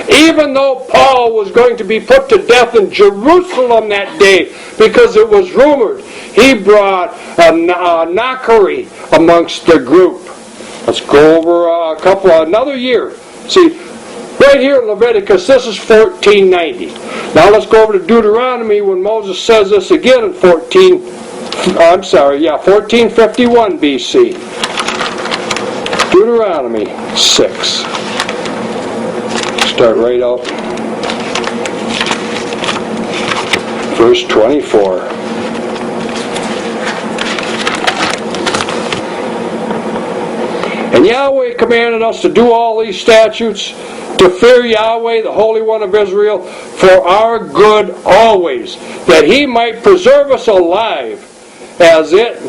Even though Paul was going to be put to death in Jerusalem that day because it was rumored, he brought a knockery amongst the group. Let's go over another year. See, right here in Leviticus, this is 1490. Now let's go over to Deuteronomy when Moses says this again in 1451 BC. Deuteronomy 6. Start right out. Verse 24. And Yahweh commanded us to do all these statutes, to fear Yahweh, the Holy One of Israel, for our good always, that He might preserve us alive, as it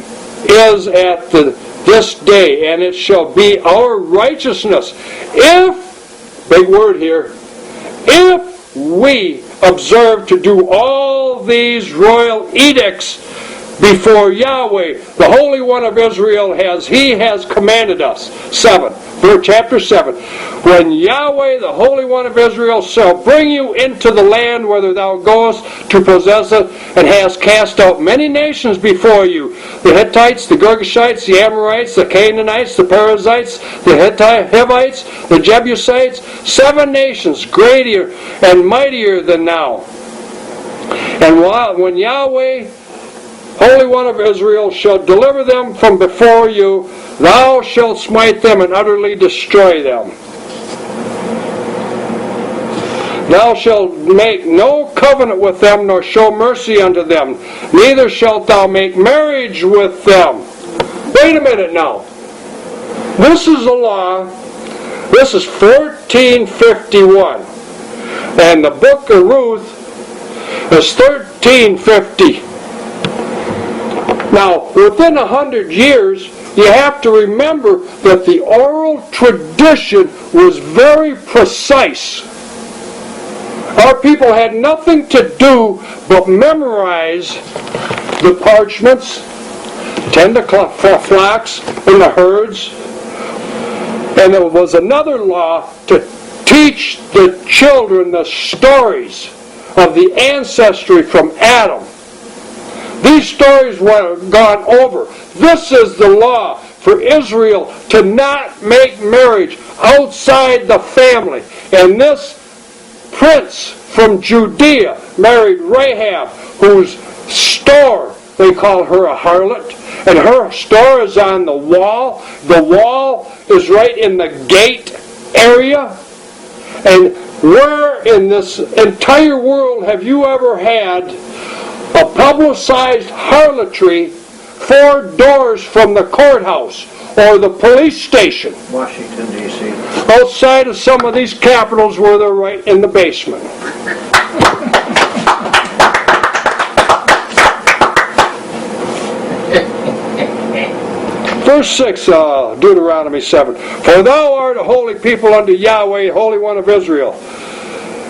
is at this day, and it shall be our righteousness, if, big word here, if we observe to do all these royal edicts before Yahweh, the Holy One of Israel, as He has commanded us. 7. Chapter 7. When Yahweh, the Holy One of Israel, shall bring you into the land whither thou goest to possess it, and hast cast out many nations before you, the Hittites, the Girgashites, the Amorites, the Canaanites, the Perizzites, the Hivites, the Jebusites, 7 nations greater and mightier than thou. And when Yahweh, Holy One of Israel, shall deliver them from before you, thou shalt smite them and utterly destroy them. Thou shalt make no covenant with them, nor show mercy unto them, neither shalt thou make marriage with them. Wait a minute now. This is a law. This is 1451. And the book of Ruth is 1350. Now, within 100 years, you have to remember that the oral tradition was very precise. Our people had nothing to do but memorize the parchments, tend the flocks and the herds, and there was another law to teach the children the stories of the ancestry from Adam. These stories were gone over. This is the law for Israel, to not make marriage outside the family. And this prince from Judea married Rahab, whose store, they call her a harlot, and her store is on the wall. The wall is right in the gate area. And where in this entire world have you ever had a publicized harlotry 4 doors from the courthouse or the police station? Washington, D.C. Outside of some of these capitals where they're right in the basement. Verse 6, Deuteronomy 7. For thou art a holy people unto Yahweh, Holy One of Israel,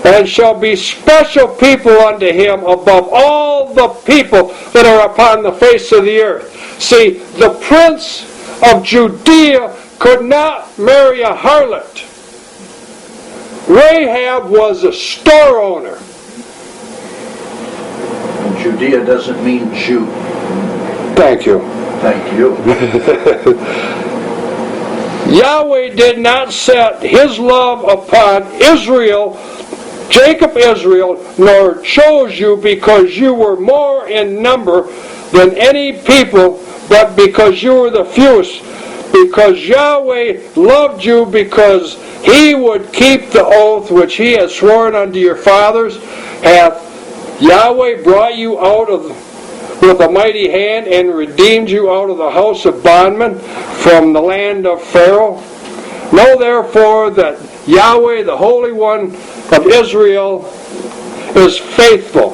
and shall be special people unto Him above all the people that are upon the face of the earth. See, the prince of Judea could not marry a harlot. Rahab was a store owner. And Judea doesn't mean Jew. Thank you. Thank you. Yahweh did not set His love upon Israel, Jacob Israel, nor chose you because you were more in number than any people, but because you were the fewest. Because Yahweh loved you, because He would keep the oath which He had sworn unto your fathers, hath Yahweh brought you out with a mighty hand and redeemed you out of the house of bondmen from the land of Pharaoh. Know therefore that Yahweh, the Holy One of Israel, is faithful,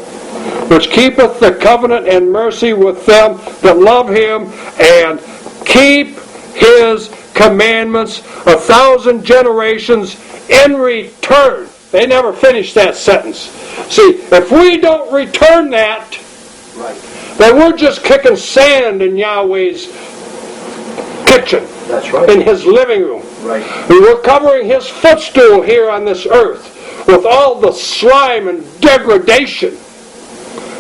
which keepeth the covenant and mercy with them that love Him and keep His commandments 1,000 generations in return. They never finished that sentence. See, if we don't return that, Right. then we're just kicking sand in Yahweh's kitchen, That's right. in His living room. Right. And we're covering His footstool here on this earth with all the slime and degradation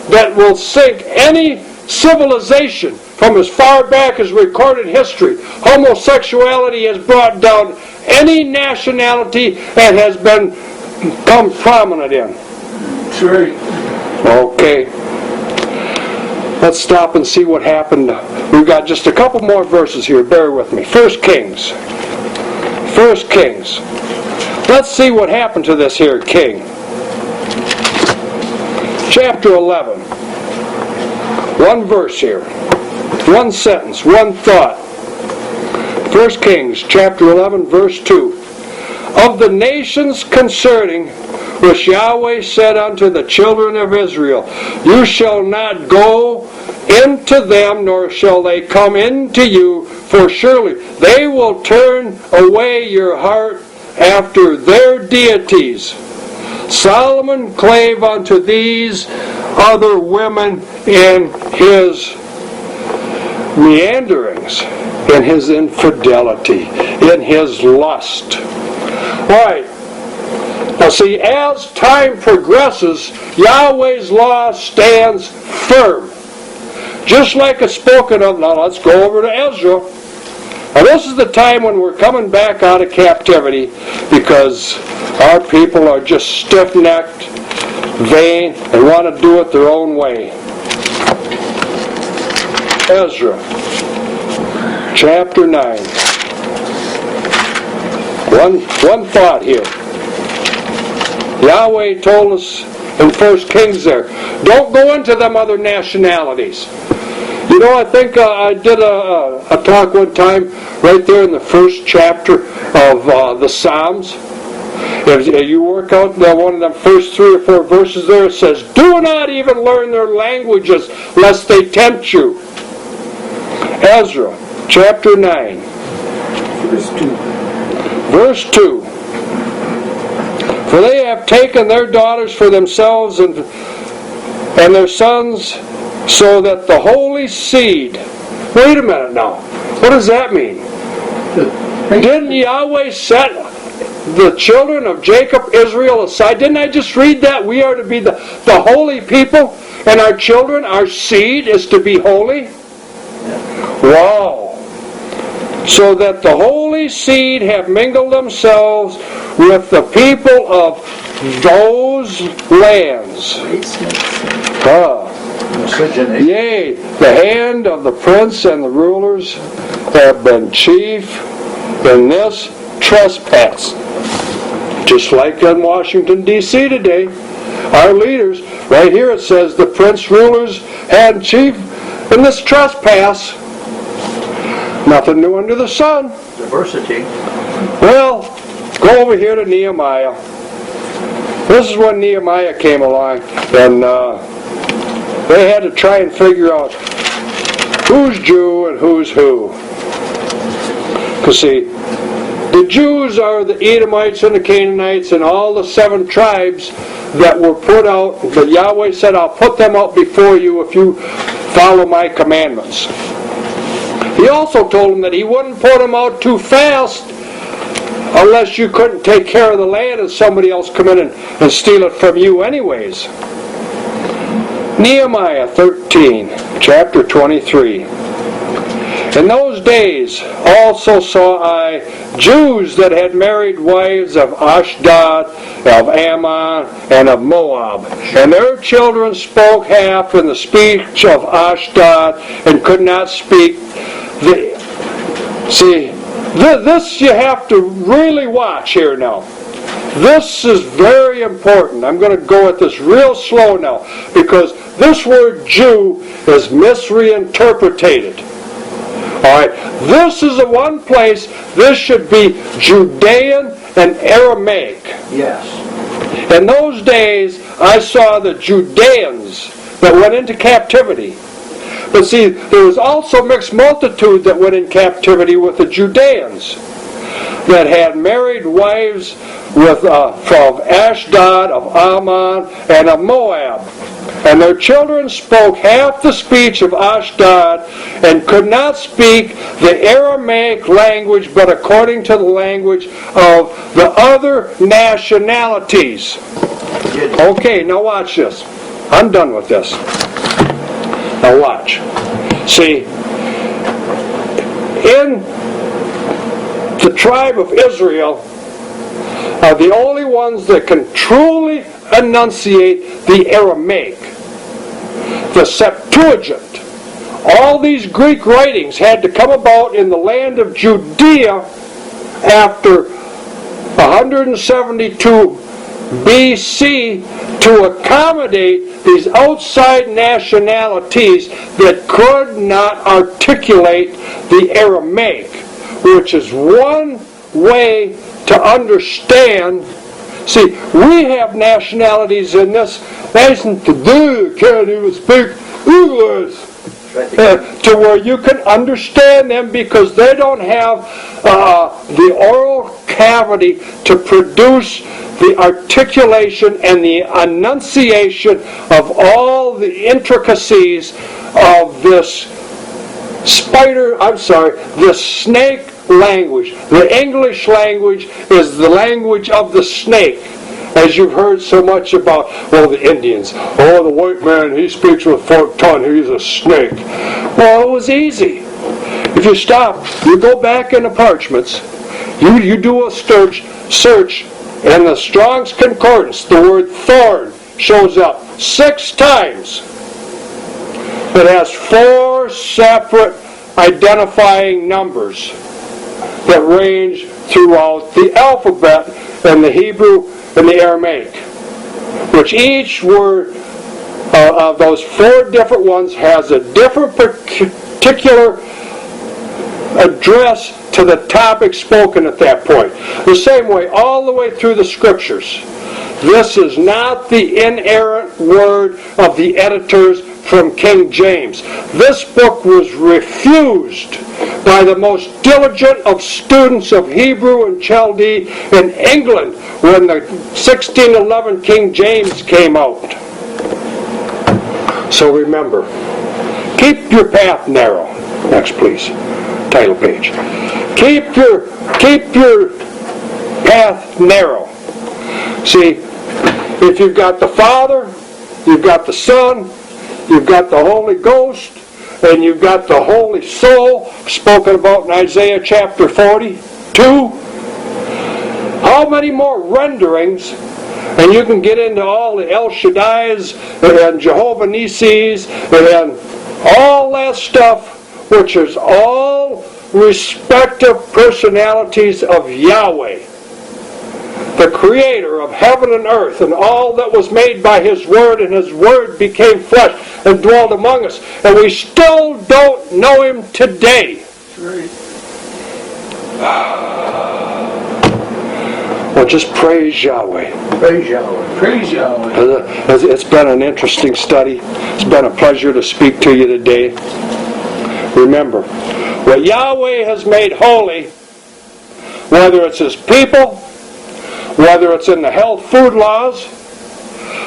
that will sink any civilization from as far back as recorded history. Homosexuality has brought down any nationality and has become prominent in. True. Okay. Let's stop and see what happened. We've got just a couple more verses here. Bear with me. 1 Kings. 1 Kings. Let's see what happened to this here king. Chapter 11. One verse here. One sentence. One thought. 1 Kings chapter 11 verse 2. Of the nations concerning which Yahweh said unto the children of Israel, you shall not go into them, nor shall they come into you, for surely they will turn away your heart after their deities. Solomon clave unto these other women in his meanderings, in his infidelity, in his lust. All right. Now see, as time progresses, Yahweh's law stands firm. Just like it's spoken of. Now let's go over to Ezra. Now this is the time when we're coming back out of captivity, because our people are just stiff-necked, vain, and want to do it their own way. Ezra, chapter 9. One thought here. Yahweh told us in 1 Kings there, don't go into them other nationalities. You know, I think I did a talk one time right there in the first chapter of the Psalms. If you work out one of them first 3 or 4 verses there, it says, do not even learn their languages lest they tempt you. Ezra, chapter 9. Verse 2. For they have taken their daughters for themselves and their sons, so that the holy seed... Wait a minute now. What does that mean? Didn't Yahweh set the children of Jacob, Israel, aside? Didn't I just read that? We are to be the holy people, and our children, our seed, is to be holy? Wow. So that the holy seed have mingled themselves with the people of those lands. Yea, the hand of the prince and the rulers have been chief in this trespass. Just like in Washington, D.C. today, our leaders, right here it says the prince, rulers, and chief in this trespass. Nothing new under the sun. Diversity. Well, go over here to Nehemiah. This is when Nehemiah came along, and they had to try and figure out who's Jew and who's who. Because see, the Jews are the Edomites and the Canaanites and all the 7 tribes that were put out, but Yahweh said, I'll put them out before you if you follow my commandments. He also told them that he wouldn't put them out too fast unless you couldn't take care of the land and somebody else come in and steal it from you anyways. Nehemiah 13, chapter 23. In those days also saw I Jews that had married wives of Ashdod, of Ammon, and of Moab. And their children spoke half in the speech of Ashdod and could not speak. This you have to really watch here now. This is very important. I'm going to go at this real slow now, because this word Jew is misreinterpreted. Alright, this is the one place, this should be Judean and Aramaic. Yes. In those days, I saw the Judeans that went into captivity. But see, there was also mixed multitude that went in captivity with the Judeans that had married wives from Ashdod, of Ammon, and of Moab. And their children spoke half the speech of Ashdod and could not speak the Aramaic language, but according to the language of the other nationalities. Okay, now watch this. I'm done with this. Now watch. See, in the tribe of Israel are the only ones that can truly enunciate the Aramaic. The Septuagint. All these Greek writings had to come about in the land of Judea after 172 BC to accommodate these outside nationalities that could not articulate the Aramaic, which is one way to understand. See, we have nationalities in this nation today can't even speak English to where you can understand them because they don't have the oral cavity to produce the articulation and the enunciation of all the intricacies of this the snake language. The English language is the language of the snake. As you've heard so much about, the Indians. The white man, he speaks with forked tongue, he's a snake. Well, it was easy. If you stop, you go back in the parchments, you do a search, and the Strong's Concordance, the word thorn shows up 6 times. It has 4 separate identifying numbers that range throughout the alphabet in the Hebrew and the Aramaic, which each word of those 4 different ones has a different particular address to the topic spoken at that point. The same way, all the way through the Scriptures. This is not the inerrant word of the editors from King James. This book was refused by the most diligent of students of Hebrew and Chaldee in England when the 1611 King James came out. So remember, keep your path narrow. Next, please. Title page. Keep your path narrow. See, if you've got the Father, you've got the Son, you've got the Holy Ghost, and you've got the Holy Soul, spoken about in Isaiah chapter 42. How many more renderings, and you can get into all the El Shaddais and Jehovah Nissis and all that stuff, which is all respective personalities of Yahweh, the creator of heaven and earth, and all that was made by His Word, and His Word became flesh and dwelt among us. And we still don't know Him today. Right. Well, just praise Yahweh. Praise Yahweh. Praise Yahweh. It's been an interesting study. It's been a pleasure to speak to you today. Remember, what Yahweh has made holy, whether it's His people, whether it's in the health food laws,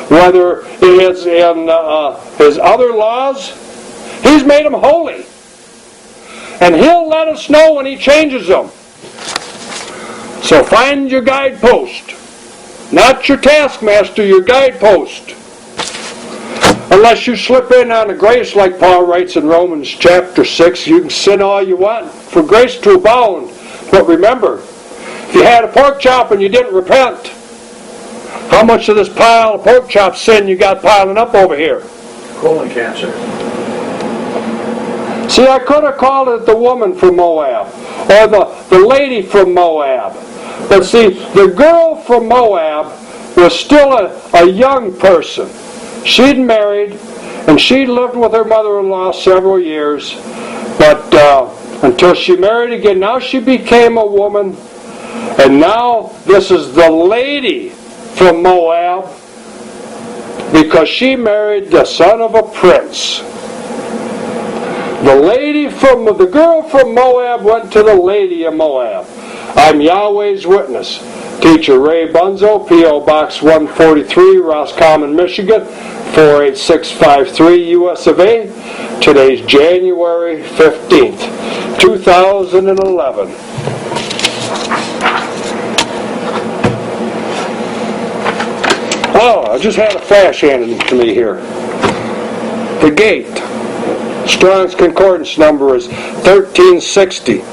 whether it's in His other laws, He's made them holy. And He'll let us know when He changes them. So find your guidepost. Not your taskmaster, your guidepost. Unless you slip in on the grace like Paul writes in Romans chapter 6, you can sin all you want for grace to abound. But remember, if you had a pork chop and you didn't repent, how much of this pile of pork chop sin you got piling up over here? Colon cancer. See, I could have called it the woman from Moab, or the lady from Moab. But see, the girl from Moab was still a young person. She'd married, and she'd lived with her mother-in-law several years, but until she married again. Now she became a woman, and now this is the lady from Moab, because she married the son of a prince. The girl from Moab went to the lady of Moab. I'm Yahweh's witness. Teacher Ray Bunzow, P.O. Box 143, Roscommon, Michigan, 48653, U.S. of A. Today's January 15th, 2011. Oh, I just had a flash handed to me here. The gate. Strong's Concordance number is 1360.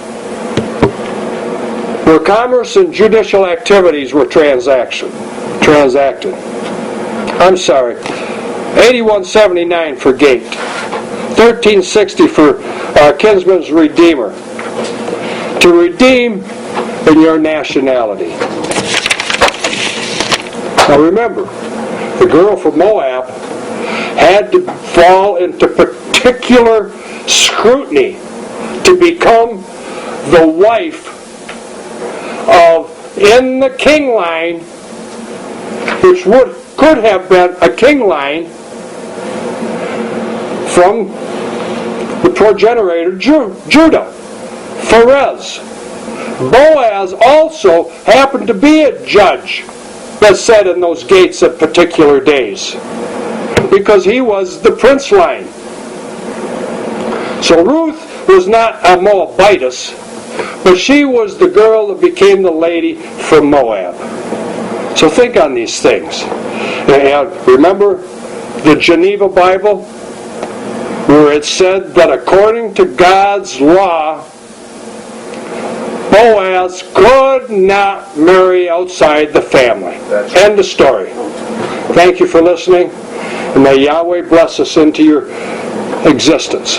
Where commerce and judicial activities were transacted. I'm sorry, 8179 for gate. 1360 for kinsman's redeemer. To redeem in your nationality. Now remember, the girl from Moab had to fall into particular scrutiny to become the wife of, in the king line, which could have been a king line from the progenitor Judah, Pharez. Boaz also happened to be a judge that sat in those gates at particular days, because he was the prince line. So Ruth was not a Moabitess, but she was the girl that became the lady from Moab. So think on these things. And remember the Geneva Bible, where it said that according to God's law, Boaz could not marry outside the family. That's right. End of story. Thank you for listening, and may Yahweh bless us into your existence.